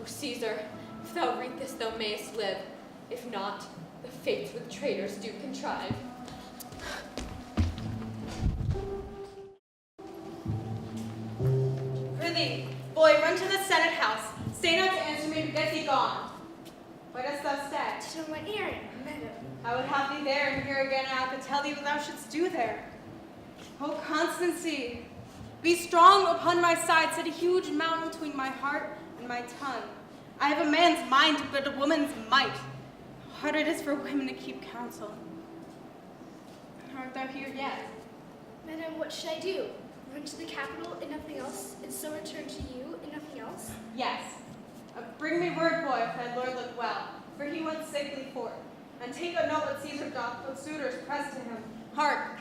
O Caesar, if thou read this, thou mayest live. If not, the fates with traitors do contrive. Prithee, boy, run to the Senate house. Stay not to answer me, but get thee gone. Why dost thou stay? To my errand, madam. I would have thee there, and here again I have to tell thee what thou shouldst do there. O constancy, be strong upon my side, set a huge mountain between my heart and my tongue. I have a man's mind, but a woman's might. How hard it is for women to keep counsel. Art thou here yet? Madam, what should I do? Run to the capital and nothing else, and so return to you and nothing else? Yes. Bring me word, boy, if thy lord look well, for he went sickly forth. And take a note what Caesar doth, what suitors press to him. Hark,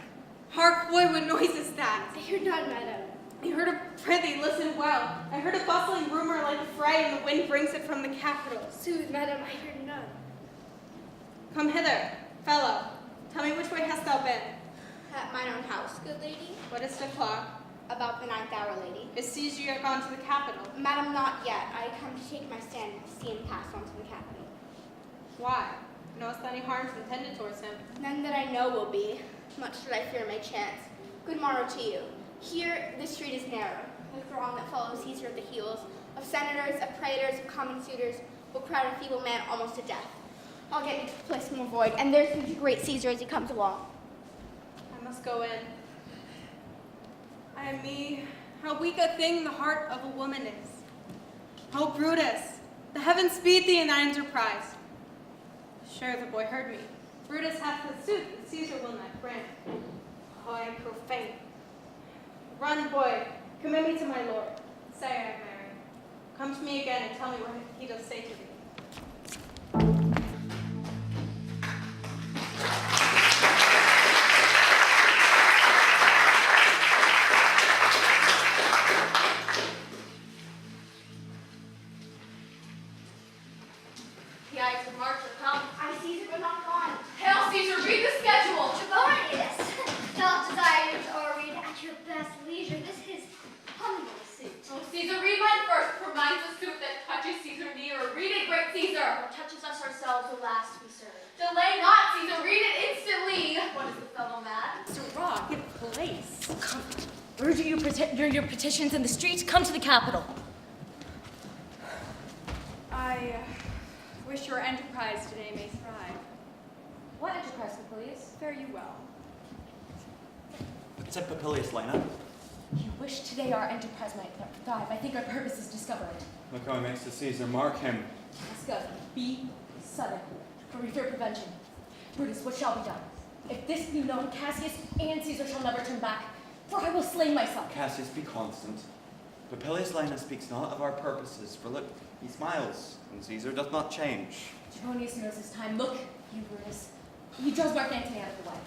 hark, boy, what noise is that? I hear none, madam. You heard a prithee, listen well. I heard a bustling rumor like a fray, and the wind brings it from the capital. Sooth, madam, I hear none. Come hither, fellow. Tell me which way hast thou been? At mine own house, good lady. What is the clock? About the 9th hour, lady. Is Caesar yet gone to the capital? Madam, not yet. I come to take my stand, see him pass on to the capital. Why? Knowest thou any harms intended towards him? None that I know will be. Much did I fear my chance. Good morrow to you. Here, the street is narrow. The throng that follows Caesar at the heels, of senators, of praetors, of common suitors, will crowd a feeble man almost to death. I'll get into place more void, and there's the great Caesar as he comes along. I must go in. I me, how weak a thing the heart of a woman is. Oh, Brutus, the heavens speed thee in thy enterprise. Sure, the boy heard me. Brutus hath the suit that Caesar will not grant. Oh, I am profane. Run, boy, commit me to my lord. Say I am married. Come to me again and tell me what he does say to thee. guys of March are come. I Caesar was not gone. Hail Caesar, read the schedule. Trebonius, doth desire you to read at your best leisure this his humble suit. Oh, Caesar, read mine first, for mine's a suit that touches Caesar nearer. Read it, great Caesar. What touches us ourselves will last we serve. Delay not, Caesar, read it instantly. What is the fellow mad? Sir Rock, get place. Come, urge your petitions in the streets. Come to the Capitol. I wish your enterprise today may thrive. What enterprise, Papilius? Fare you well. What's up, Papilius Lena? You wish today our enterprise might thrive. I think our purpose is discovered. Look how he makes the Caesar mark him. Asca, be sudden, for we fear prevention. Brutus, what shall be done? If this be known, Cassius and Caesar shall never turn back, for I will slay myself. Cassius, be constant. Papilius Lena speaks not of our purposes, for look, he smiles, and Caesar doth not change. Trebonius knows his time. Look, you Brutus. He draws Mark Antony out of the way.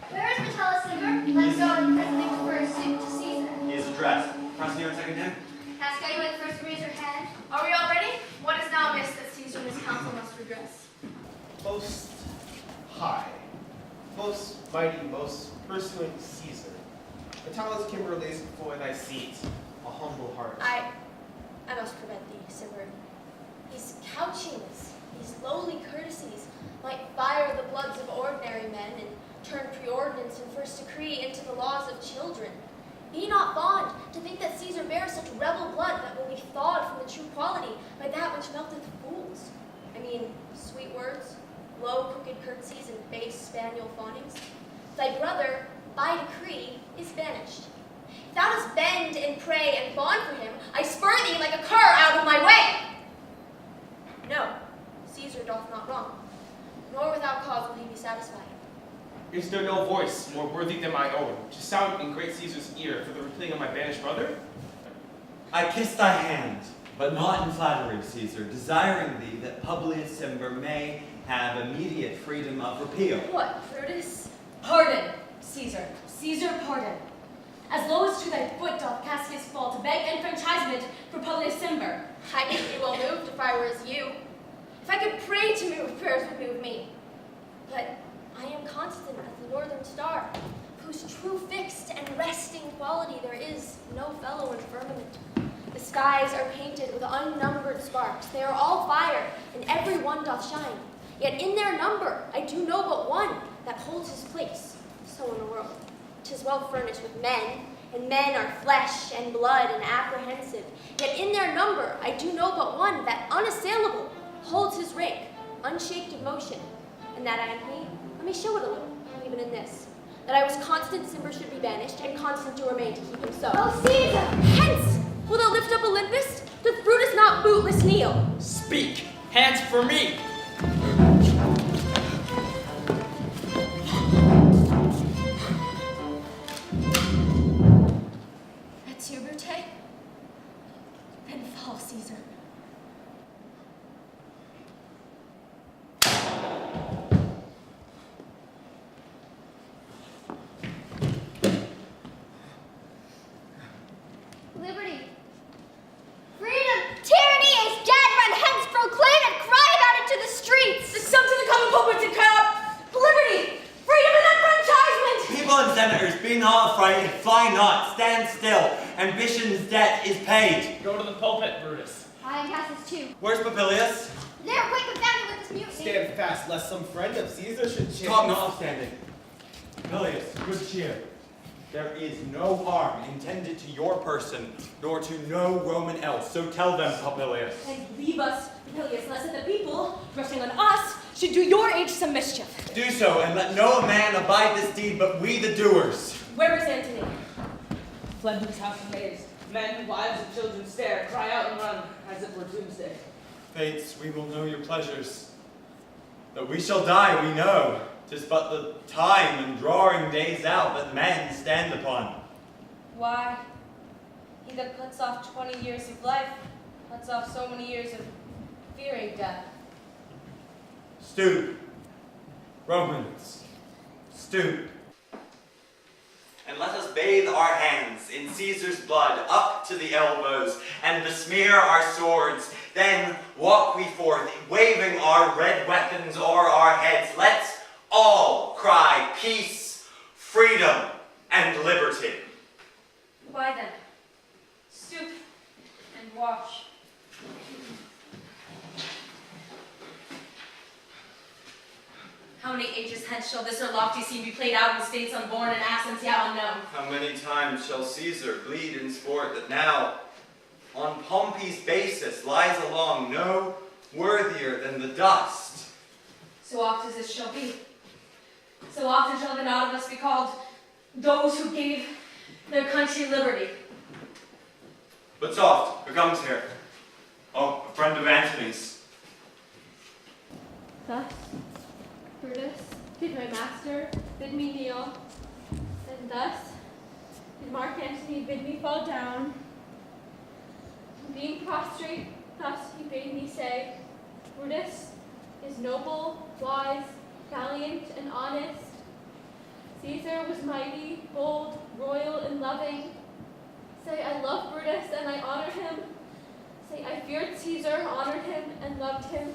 Where is Metellus Silver? Let's go and presently prefer a suit to Caesar. He is addressed. Press here and second him. Casca, you were the first to raise your hand. Are we all ready? What is now missed that Caesar and his council must redress? Most high, most mighty, most pursuing Caesar, Metellus Kimber lays before thy seat a humble heart. I must prevent thee, Cimber. These couchings, these lowly courtesies, might fire the bloods of ordinary men and turn preordinance and first decree into the laws of children. Be not fond to think that Caesar bears such rebel blood that will be thawed from the true quality by that which melteth fools. I mean, sweet words, low crooked curtsies, and base spaniel fawnings. Thy brother, by decree, is banished. If thou dost bend and pray and fawn for him, I spur thee like a cur out of my way. No, Caesar doth not wrong, nor without cause will he be satisfied. Is there no voice more worthy than my own to sound in great Caesar's ear for the repleting of my banished brother? I kiss thy hand, but not in flattery, Caesar, desiring thee that Publius Cimber may have immediate freedom of repeal. What, Brutus? Pardon, Caesar. Caesar, pardon. As low as to thy foot doth Cassius fall to beg enfranchisement for Publius Cimber. I should be well moved if I were as you. If I could pray to move, prayers would move me. But I am constant as the northern star, whose true fixed and resting quality there is no fellow in firmament. The skies are painted with unnumbered sparks. They are all fire, and every one doth shine. Yet in their number I do know but one that holds his place. So in the world, 'tis well furnished with men, and men are flesh and blood and apprehensive. Yet in their number I do know but one that unassailable holds his rank, unshaked of motion, and that I am he. Let me show it a little, even in this, that I was constant Cimber should be banished, and constant to remain to keep him so. Oh, Caesar! Hence! Will thou lift up Olympus? Doth Brutus not bootless kneel? Speak! Hands for me! That's you, Brute? Then fall, Caesar. Liberty. Freedom. Tyranny is dead. Run hence, proclaim it. Cry about it to the streets. Some to the common pulpits and cry out, liberty, freedom, and enfranchisement. People and senators, be not afraid, fly not, stand still. Ambition's debt is paid. Go to the pulpit, Brutus. I am Cassius too. Where's Papilius? They are quite confounded with this mutiny. Stand fast, lest some friend of Caesar should chance. Talk notwithstanding. Papilius, good cheer. There is no harm intended to your person, nor to no Roman else. So tell them, Papilius. And leave us, Papilius, lest that the people, rushing on us, should do your age some mischief. Do so, and let no man abide this deed but we the doers. Where is Antony? Fled to his house in haste. Men, wives, and children stare, cry out and run, as it were doomsday. Fates, we will know your pleasures. That we shall die, we know. 'Tis but the time and drawing days out that men stand upon. Why, he that cuts off 20 years of life, cuts off so many years of fearing death. Stoop, Romans, stoop. And let us bathe our hands hands in Caesar's blood up to the elbows, and besmear our swords. Then walk we forth, waving our red weapons o'er our heads. Let's all cry peace, freedom, and liberty. Why then, stoop and watch. How many ages hence shall this or lofty scene be played out in states unborn and accents yet unknown? How many times shall Caesar bleed in sport that now, on Pompey's basis, lies along no worthier than the dust? So oft as this shall be, so often shall the not of us be called those who gave their country liberty. But soft, who comes here? Oh, a friend of Antony's. Thus, Brutus, did my master bid me kneel, and thus did Mark Antony bid me fall down. Being prostrate, thus he bade me say, Brutus is noble, wise, valiant, and honest. Caesar was mighty, bold, royal, and loving. Say, I love Brutus, and I honor him. Say, I feared Caesar, honored him, and loved him.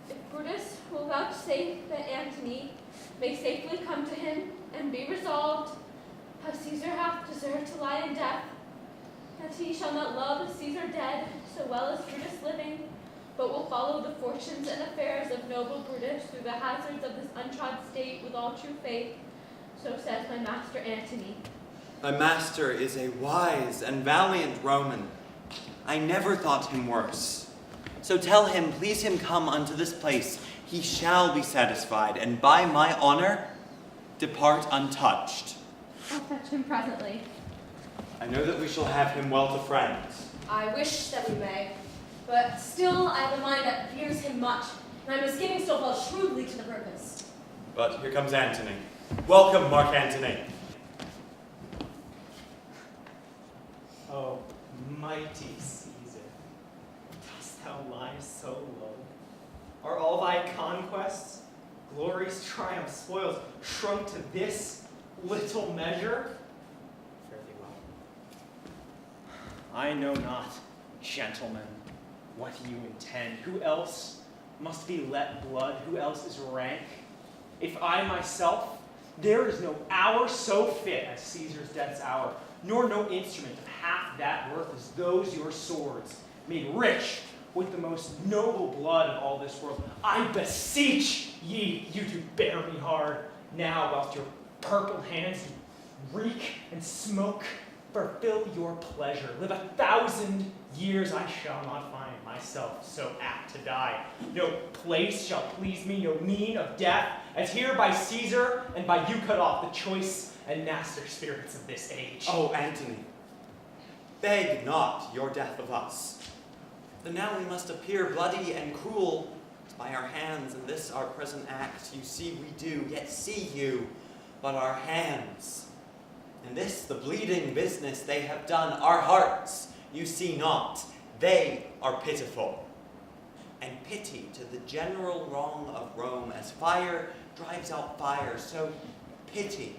If Brutus will vouchsafe that Antony may safely come to him, and be resolved, how Caesar hath deserved to lie in death, that he shall not love Caesar dead so well as Brutus living, but will follow the fortunes and affairs of noble Brutus through the hazards of this untrod state with all true faith, so says my master Antony. My master is a wise and valiant Roman. I never thought him worse. So tell him, please him come unto this place. He shall be satisfied, and by my honor, depart untouched. I'll fetch him presently. I know that we shall have him well to friends. I wish that we may, but still I have a mind that fears him much, and my misgivings still fall shrewdly to the purpose. But here comes Antony. Welcome, Mark Antony. Oh, mighty Caesar, dost thou lie so low? Are all thy conquests, glories, triumphs, spoils, shrunk to this little measure? Fare thee well. I know not, gentlemen, what you intend. Who else must be let blood? Who else is rank? If I myself, there is no hour so fit as Caesar's death's hour, nor no instrument of half that worth as those your swords, made rich with the most noble blood of all this world. I beseech ye, you do bear me hard, now whilst your purple hands do reek and smoke, fulfill your pleasure. Live 1,000 years, I shall not find myself so apt to die. No place shall please me, no mean of death, as here by Caesar and by you cut off the choice and master spirits of this age. Oh, Antony, beg not your death of us. For now we must appear bloody and cruel by our hands, and this our present act you see we do, yet see you but our hands. And this the bleeding business they have done, our hearts you see not, they are pitiful. And pity to the general wrong of Rome, as fire drives out fire, so pity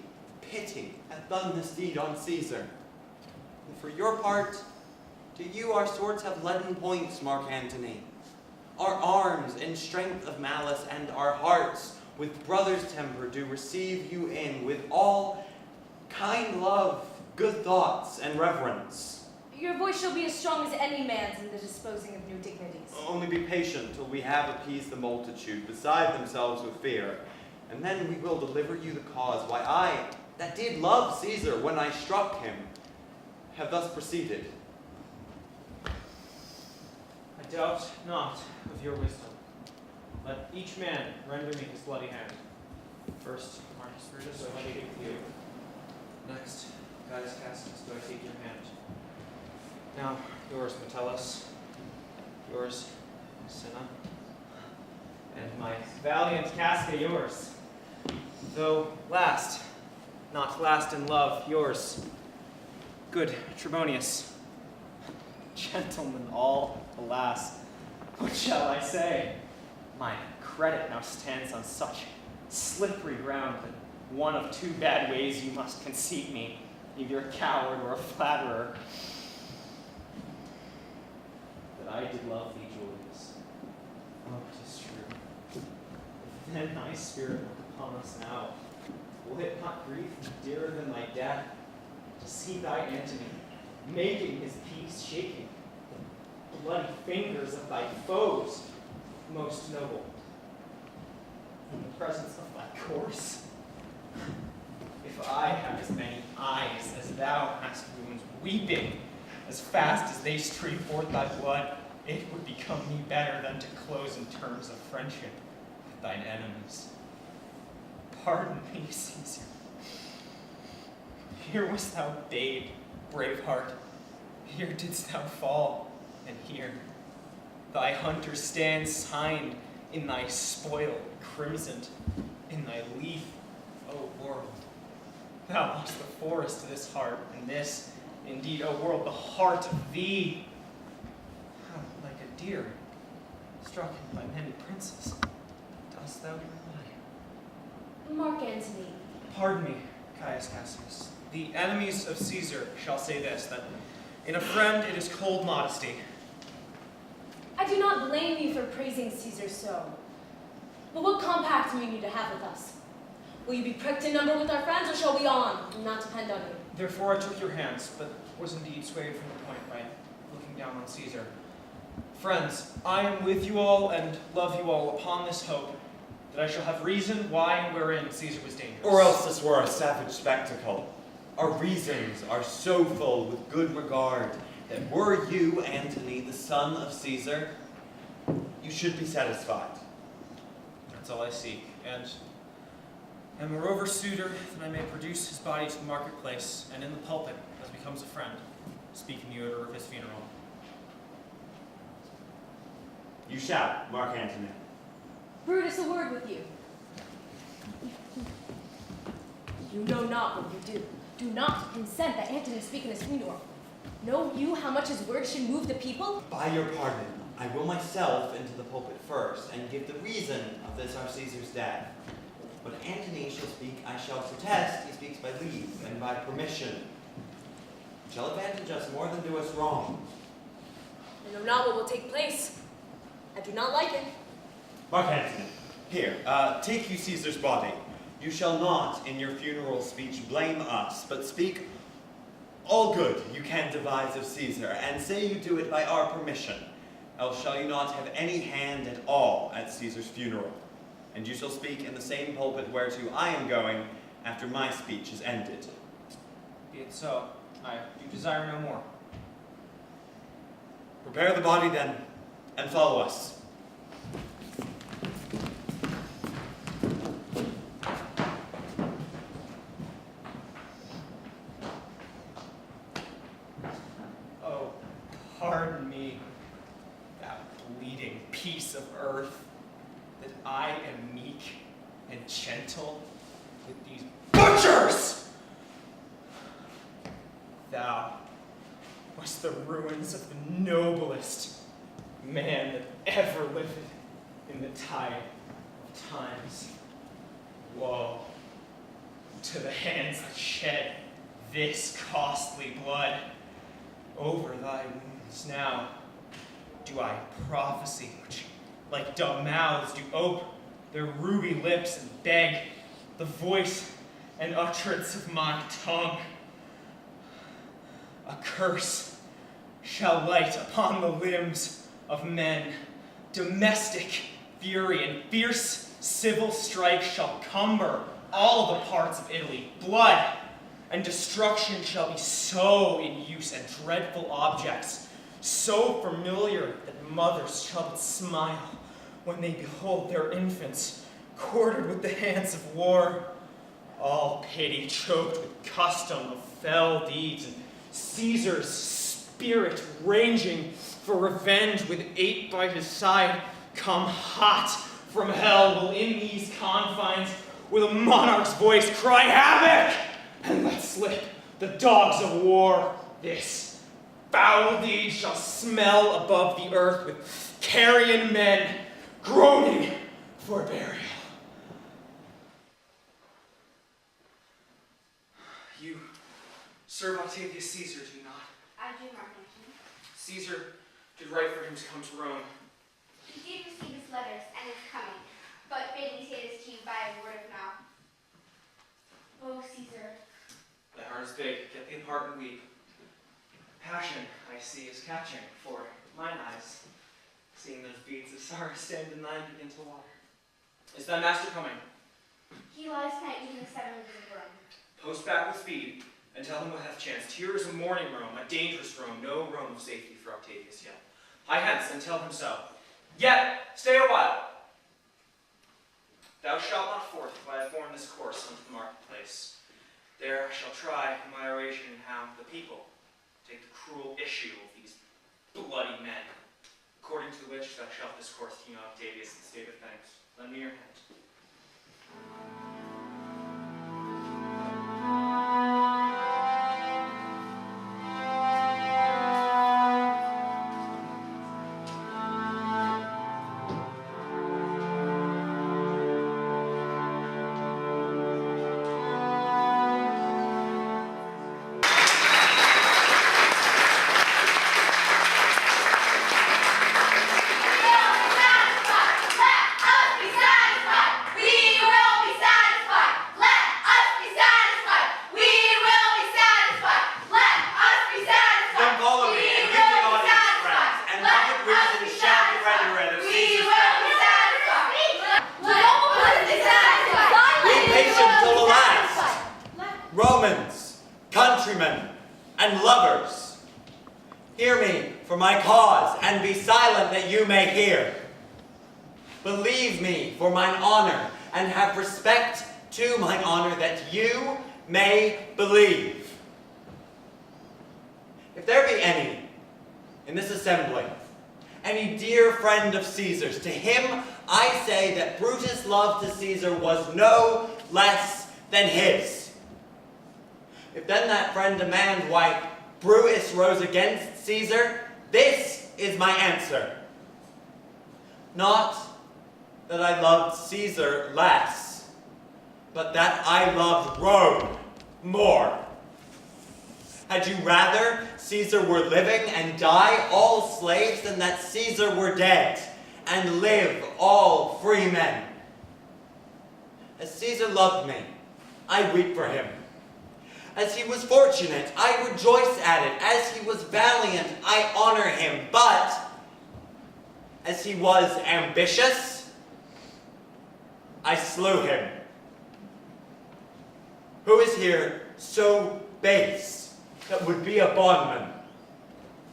hath done this deed on Caesar. And for your part, to you our swords have leaden points, Mark Antony. Our arms in strength of malice, and our hearts with brother's temper do receive you in with all kind love, good thoughts, and reverence. Your voice shall be as strong as any man's in the disposing of new dignities. Only be patient till we have appeased the multitude, beside themselves with fear, and then we will deliver you the cause why I, that did love Caesar when I struck him, have thus proceeded. I doubt not of your wisdom. Let each man render me his bloody hand. First, Marcus Brutus, do I take you? Next, Gaius Cassius, do I take your hand? Now, yours, Metellus. Yours, Cinna. And my valiant Casca, yours. Though last, not last in love, yours. Good Trebonius. Gentlemen all, alas, what shall I say? My credit now stands on such slippery ground that one of two bad ways you must conceit me. either a coward or a flatterer. But I did love thee, Julius. Oh, 'tis true. If then thy spirit look upon us now, will it not grieve thee dearer than thy death, to see thy Antony making his peace, shaking the bloody fingers of thy foes, most noble, in the presence of thy corse? If I have as many eyes as thou hast wounds, weeping as fast as they stream forth thy blood, it would become me better than to close in terms of friendship with thine enemies. Pardon me, Caesar. Here wast thou babe, brave heart. Here didst thou fall, and here thy hunter stands signed in thy spoil, crimsoned in thy leaf, O world. Thou wast the forest to this heart, and this, indeed, O world, the heart of thee. How like a deer, struck by many princes, dost thou lie? Mark Antony. Pardon me, Caius Cassius. The enemies of Caesar shall say this, that in a friend it is cold modesty. I do not blame you for praising Caesar so. But what compact do you need to have with us? Will you be pricked in number with our friends, or shall we on and not depend on you? Therefore I took your hands, but was indeed swayed from the point by looking down on Caesar. Friends, I am with you all and love you all upon this hope, that I shall have reason why and wherein Caesar was dangerous. Or else this were a savage spectacle. Our reasons are so full with good regard, that were you, Antony, the son of Caesar, you should be satisfied. That's all I seek, and am moreover suitor that I may produce his body to the marketplace, and in the pulpit, as becomes a friend, speak in the odor of his funeral. You shall, Mark Antony. Brutus, a word with you. You know not what you do. Do not consent that Antony speak in his funeral. Know you how much his words should move the people? By your pardon, I will myself into the pulpit first, and give the reason of this our Caesar's death. When Antony shall speak, I shall protest he speaks by leave and by permission. It shall advantage us more than do us wrong. I know not what will take place. I do not like it. Mark Antony, here, take you Caesar's body. You shall not, in your funeral speech, blame us, but speak all good you can devise of Caesar, and say you do it by our permission. Else shall you not have any hand at all at Caesar's funeral. And you shall speak in the same pulpit whereto I am going after my speech is ended. Be it so. I do desire no more. Prepare the body then, and follow us. Oh, pardon me, thou bleeding piece of earth, that I am meek and gentle with these butchers! Thou wast the ruins of the noblest man that ever lived in the tide of times. Woe to the hands that shed this costly blood. Over thy wounds now do I prophesy, which like dumb mouths do ope their ruby lips and beg the voice and utterance of my tongue. A curse shall light upon the limbs of men. Domestic fury and fierce civil strife shall cumber all the parts of Italy. Blood and destruction shall be so in use, and dreadful objects so familiar that mothers shall but smile when they behold their infants quartered with the hands of war. All pity choked with custom of fell deeds, and Caesar's spirit ranging for revenge with 8 by his side, come hot from hell, will in these confines with a monarch's voice cry havoc, and let slip the dogs of war. This foul deed shall smell above the earth with carrion men groaning for burial. You serve Octavius Caesar, do you not? I do, Mark Antony. Caesar did right for him to come to Rome. He did receive his letters and is coming, but bid me say this to you by word of mouth. Oh, Caesar. Thy heart is big, get thee apart and weep. Passion, I see, is catching, for mine eyes, seeing those beads of sorrow stand in thine begin to water. Is thy master coming? He lies tonight within the 7 leagues of Rome. Post back with speed, and tell him what hath chanced. Here is a mourning Rome, a dangerous Rome, no Rome of safety for Octavius yet. Hie hence, and tell him so. Yet, stay a while. Thou shalt not forth if I have borne this course unto the marketplace. There I shall try my oration how the people take the cruel issue of these bloody men, according to which thou shalt discourse King Octavius in state of thanks. Lend me your hand. Romans, countrymen, and lovers, hear me for my cause, and be silent that you may hear. Believe me for mine honor, and have respect to mine honor, that you may believe. If there be any in this assembly, any dear friend of Caesar's, to him I say that Brutus' love to Caesar was no less than his. If then that friend demand why Brutus rose against Caesar, this is my answer. Not that I loved Caesar less, but that I loved Rome more. Had you rather Caesar were living and die all slaves than that Caesar were dead and live all free men? As Caesar loved me, I weep for him. As he was fortunate, I rejoice at it. As he was valiant, I honor him. But as he was ambitious, I slew him. Who is here so base that would be a bondman?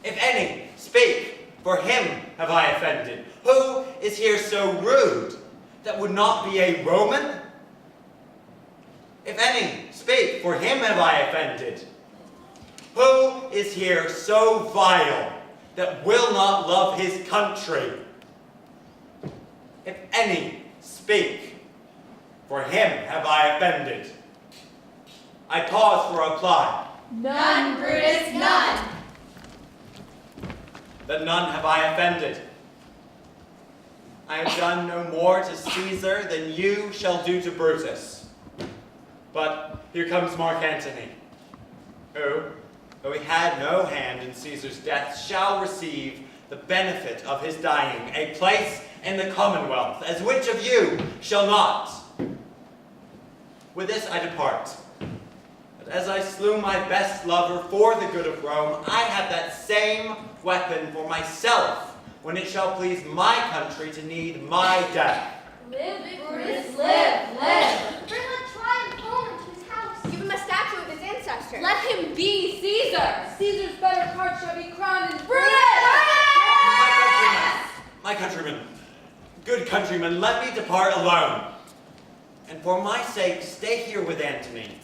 If any, speak, for him have I offended. Who is here so rude that would not be a Roman? If any, speak, for him have I offended. Who is here so vile that will not love his country? If any, speak, for him have I offended. I pause for a reply. None, Brutus, none. Then none have I offended. I have done no more to Caesar than you shall do to Brutus. But here comes Mark Antony, who, though he had no hand in Caesar's death, shall receive the benefit of his dying, a place in the commonwealth, as which of you shall not? With this I depart. But as I slew my best lover for the good of Rome, I have that same weapon for myself, when it shall please my country to need my death. Live, Brutus, live, live. Bring a triumph home to his house. Give him a statue of his ancestors. Let him be Caesar. Caesar's better part shall be crowned in Brutus! My countrymen, good countrymen, let me depart alone. And for my sake, stay here with Antony.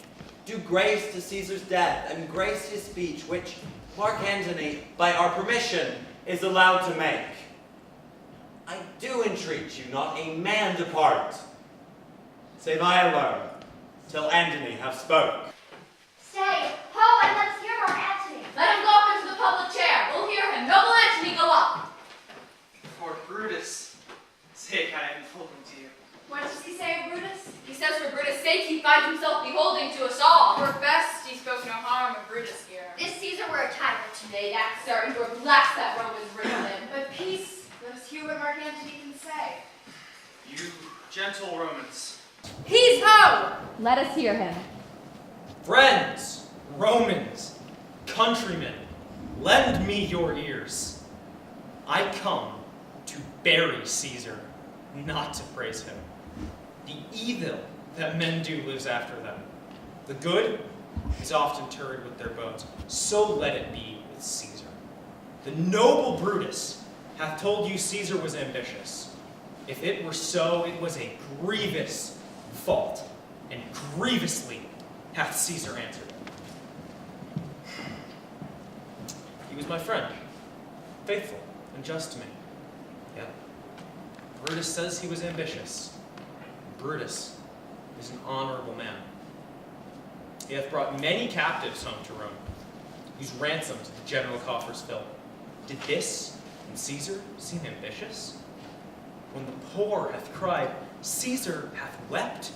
Do grace to Caesar's death, and grace his speech, which Mark Antony, by our permission, is allowed to make. I do entreat you, not a man depart, save I alone, till Antony have spoke. Stay, ho, and let's hear Mark Antony. Let him go up into the public chair. We'll hear him. Noble Antony, go up. For Brutus' sake, I am beholden to you. What does he say of Brutus? He says for Brutus' sake he finds himself beholding to us all. For best he spoke no harm of Brutus' today, that's certain. We're blessed that Roman's risen. But peace, let us hear what Mark Antony can say. You gentle Romans, He's ho! Let us hear him. Friends, Romans, countrymen, lend me your ears. I come to bury Caesar, not to praise him. The evil that men do lives after them. The good is often interred with their bones. So let it be with Caesar. The noble Brutus hath told you Caesar was ambitious. If it were so, it was a grievous fault, and grievously hath Caesar answered it. He was my friend, faithful and just to me. Yet, Brutus says he was ambitious. Brutus is an honorable man. He hath brought many captives home to Rome, whose ransoms the general coffers fill. Did this in Caesar seem ambitious? When the poor hath cried, Caesar hath wept.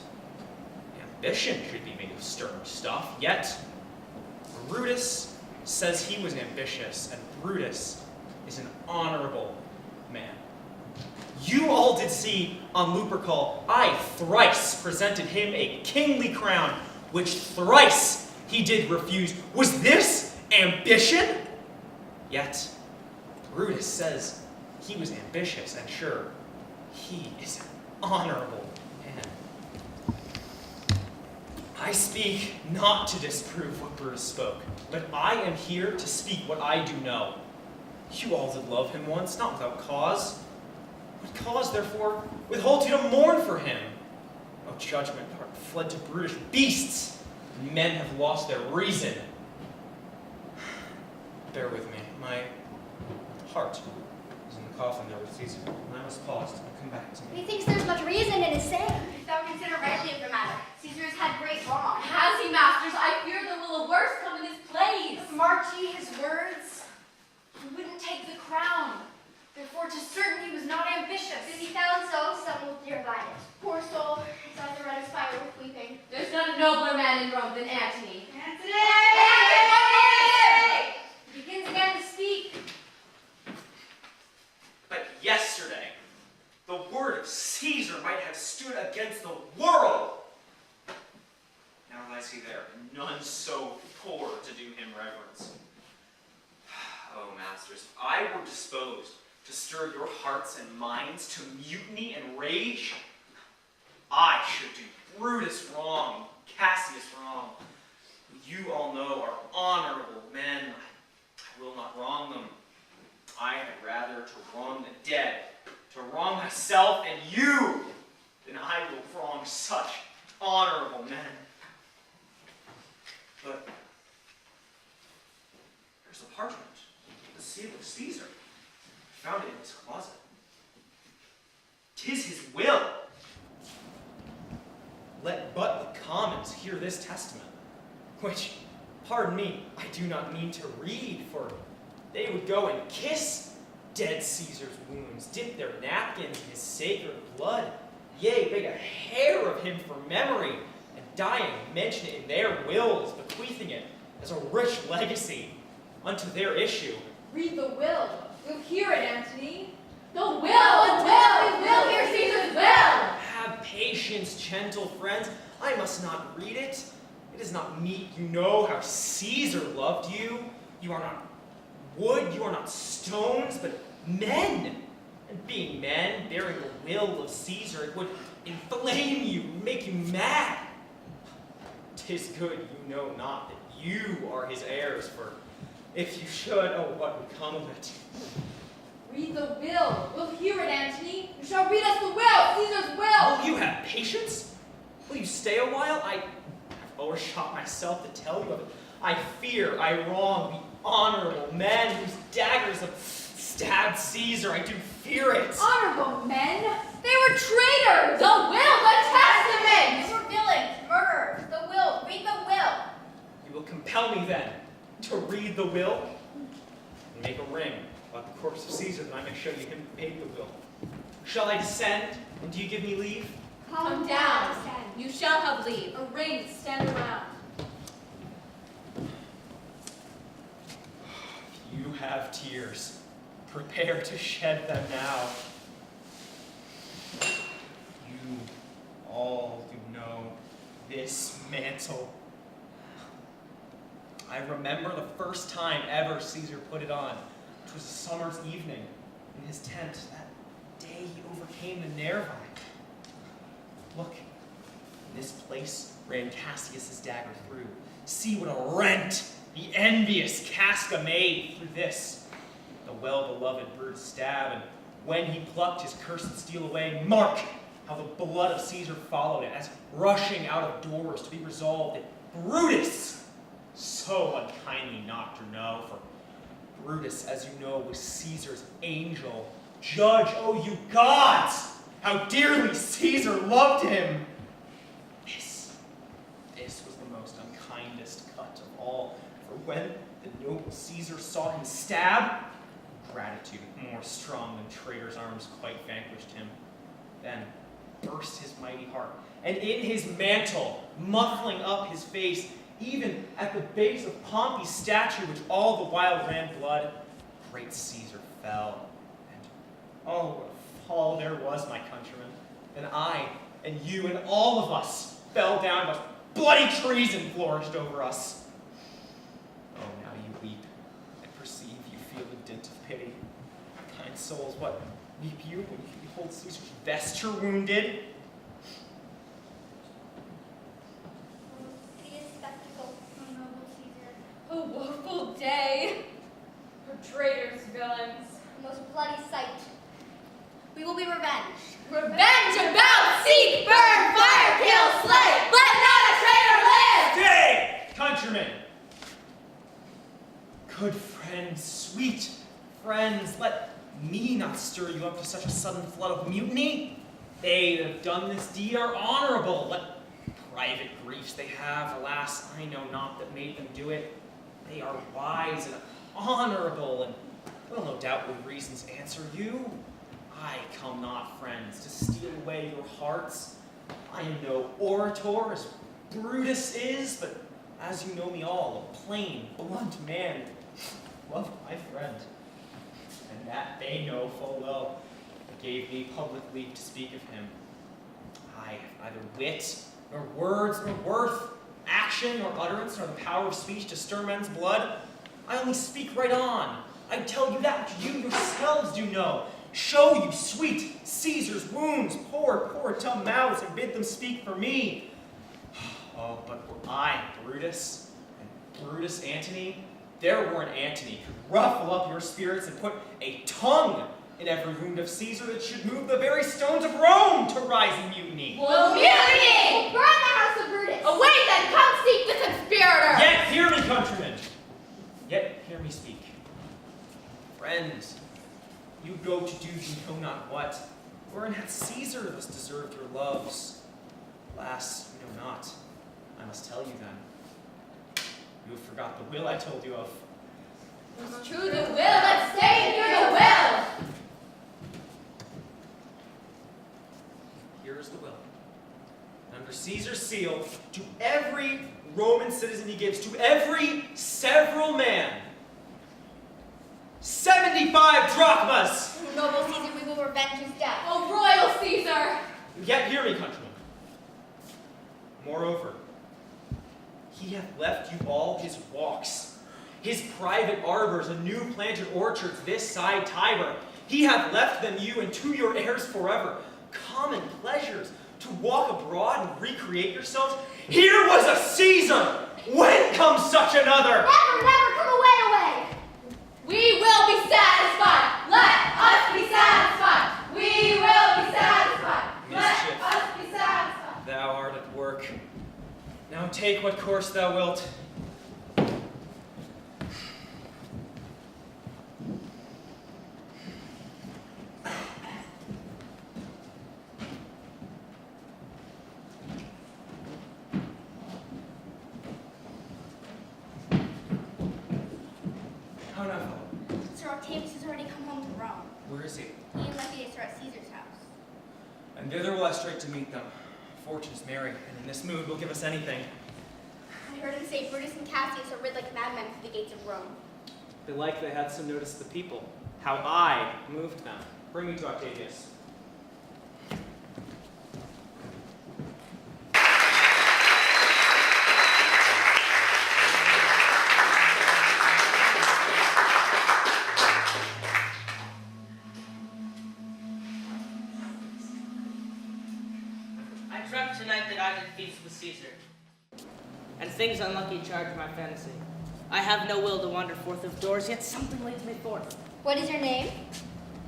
Ambition should be made of stern stuff, yet Brutus says he was ambitious, and Brutus is an honorable man. You all did see on Lupercal, I thrice presented him a kingly crown, which thrice he did refuse. Was this ambition? Yet Brutus says he was ambitious, and sure, he is an honorable man. I speak not to disprove what Brutus spoke, but I am here to speak what I do know. You all did love him once, not without cause. What cause, therefore, withholds you to mourn for him? O judgment are fled to brutish beasts, and men have lost their reason. Bear with me. My heart is in the coffin there with Caesar, and I must pause and come back to me. Methinks there's much reason in his saying. If thou consider rightly of the matter, Caesar has had great wrong. Has he, masters? I fear there will a worse come in his place. If marked ye his words, he wouldn't take the crown. Therefore, 'tis certain he was not ambitious. If he found so, some will divide it. Poor soul, it's at the red fire with weeping. There's not a nobler man in Rome than Antony. Antony! He begins again to speak. But yesterday, the word of Caesar might have stood against the world. Now lies he there, and none so poor to do him reverence. Oh, masters, if I were disposed to stir your hearts and minds to mutiny and rage, I should do Brutus wrong, Cassius wrong, who you all know are honorable men. I will not wrong them. I had rather to wrong the dead, to wrong myself and you, than I will wrong such honorable men. But there's a parchment, the seal of Caesar. I found it in his closet. 'Tis his will. Let but the commons hear this testament, which, pardon me, I do not mean to read, for they would go and kiss dead Caesar's wounds, dip their napkins in his sacred blood, yea, beg a hair of him for memory, and dying mention it in their wills, bequeathing it as a rich legacy unto their issue. Read the will. We'll hear it, Antony. The will, we will hear Caesar's will. Have patience, gentle friends. I must not read it. It is not meet. You know how Caesar loved you. You are not wood, you are not stones, but men. And being men, bearing the will of Caesar, it would inflame you, make you mad. 'Tis good you know not that you are his heirs, for if you should, oh, what would come of it? Read the will. We'll hear it, Antony. You shall read us the will, Caesar's will. Will you have patience? Will you stay a while? I have overshot myself to tell you of it. I fear I wrong the honorable men whose daggers have stabbed Caesar. I do fear it. Honorable men? They were traitors. The will, the testament. They were villains, murderers. The will. Read the will. You will compel me then to read the will and make a ring about the corpse of Caesar that I may show you him who paid the will. Shall I descend, and do you give me leave? Come down. You shall have leave. A ring, stand around. have tears. Prepare to shed them now. You all do know this mantle. I remember the first time ever Caesar put it on. It was a summer's evening in his tent. That day he overcame the Nervi. Look, in this place ran Cassius's dagger through. See what a rent the envious Casca made through this. The well-beloved bird stab, and when he plucked his cursed steel away, mark how the blood of Caesar followed it, as rushing out of doors to be resolved that Brutus, so unkindly knocked her no, for Brutus, as you know, was Caesar's angel. Judge, oh you gods, how dearly Caesar loved him. This was the most unkindest cut of all, for when the noble Caesar saw him stab, gratitude, more strong than traitor's arms, quite vanquished him. Then burst his mighty heart, and in his mantle, muffling up his face, even at the base of Pompey's statue, which all the while ran blood, great Caesar fell. And oh, what a fall there was, my countrymen. And I, and you, and all of us fell down, but bloody treason flourished over us. Oh, now you weep. I perceive you feel the dint of pity. Kind souls, what weep you when you behold Caesar's vesture wounded? Hideous spectacle, O noble Caesar. A woeful day for traitors, villains. A most bloody sight. We will be revenged. Revenge about, seek, burn, fire, kill, slay. Let not a traitor live. Stay, countrymen! Good friends, sweet friends, let me not stir you up to such a sudden flood of mutiny. They that have done this deed are honorable. What private griefs they have, alas, I know not that made them do it. They are wise and honorable, and will no doubt with reasons answer you. I come not, friends, to steal away your hearts. I am no orator, as Brutus is, but as you know me all, a plain, blunt man, love my friend. And that they know full well, gave me public leave to speak of him. I have neither wit, nor words, nor worth, action, nor utterance, nor the power of speech to stir men's blood. I only speak right on. I tell you that which you yourselves do know. Show you sweet Caesar's wounds, poor dumb mouths, and bid them speak for me. Oh, but were I Brutus, and Brutus Antony, there were an Antony could ruffle up your spirits and put a tongue in every wound of Caesar that should move the very stones of Rome to rise in mutiny. Well, mutiny! Burn the house of Brutus! Away then, come seek the conspirator! Yet hear me, countrymen. Yet hear me speak. Friends, you go to do you know not what, wherein hath Caesar thus deserved your loves? Alas, you know not. I must tell you then. You have forgot the will I told you of. It's true the will, let's stay near the will! Here is the will. Under Caesar's seal, to every Roman citizen he gives, to every several man, 75 drachmas! O noble Caesar, we will revenge his death. Oh, royal Caesar! Yet hear me, countrymen. Moreover, he hath left you all his walks, his private arbors and new planted orchards this side Tiber. He hath left them you and to your heirs forever, common pleasures, to walk abroad and recreate yourselves. Here was a Caesar! When comes such another? Never, come away! We will be satisfied! Let us be satisfied! We will be satisfied! Mischief. Let us be satisfied! Thou art at work. Now take what course thou wilt. How now, fellow? Sir Octavius has already come home to Rome. Where is he? He and Lepidus are at Caesar's house. And thither will I straight to meet them. Fortune is merry, and in this mood will give us anything. I heard him say Brutus and Cassius are rid like madmen through the gates of Rome. They likely had some notice of the people, how I moved them. Bring me to Octavius. I dreamt tonight that I did feast with Caesar, and things unlucky charge my fantasy. I have no will to wander forth of doors, yet something leads me forth. What is your name?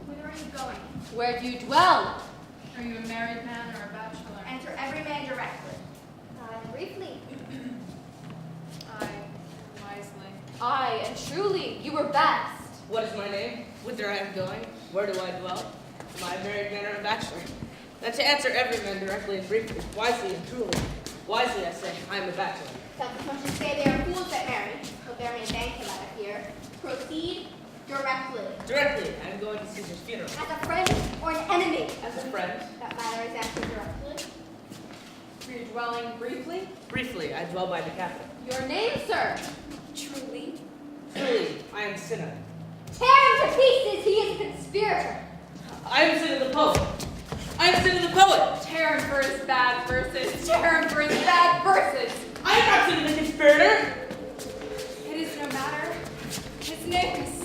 Where are you going? Where do you dwell? Are you a married man or a bachelor? Enter every man directly. Briefly. Aye, wisely. Aye, and truly, you were best. What is my name? Whither I am going? Where do I dwell? Am I a married man or a bachelor? Then to answer every man directly and briefly, wisely and truly. Wisely I say, I am a bachelor. Self as much as say they are fools that marry, but there may a bank come out of here. Proceed directly. Directly, I am going to Caesar's funeral. As a friend or an enemy? As a friend. That matter is answered directly. For your dwelling briefly? Briefly, I dwell by the Capitol. Your name, sir? Truly. Truly, I am Cinna. Tear him to pieces, he is a conspirator. I am Cinna the poet. I am Cinna the poet. Tear him for his bad verses. Tear him for his bad verses. I am not Cinna the conspirator. It is no matter. His name is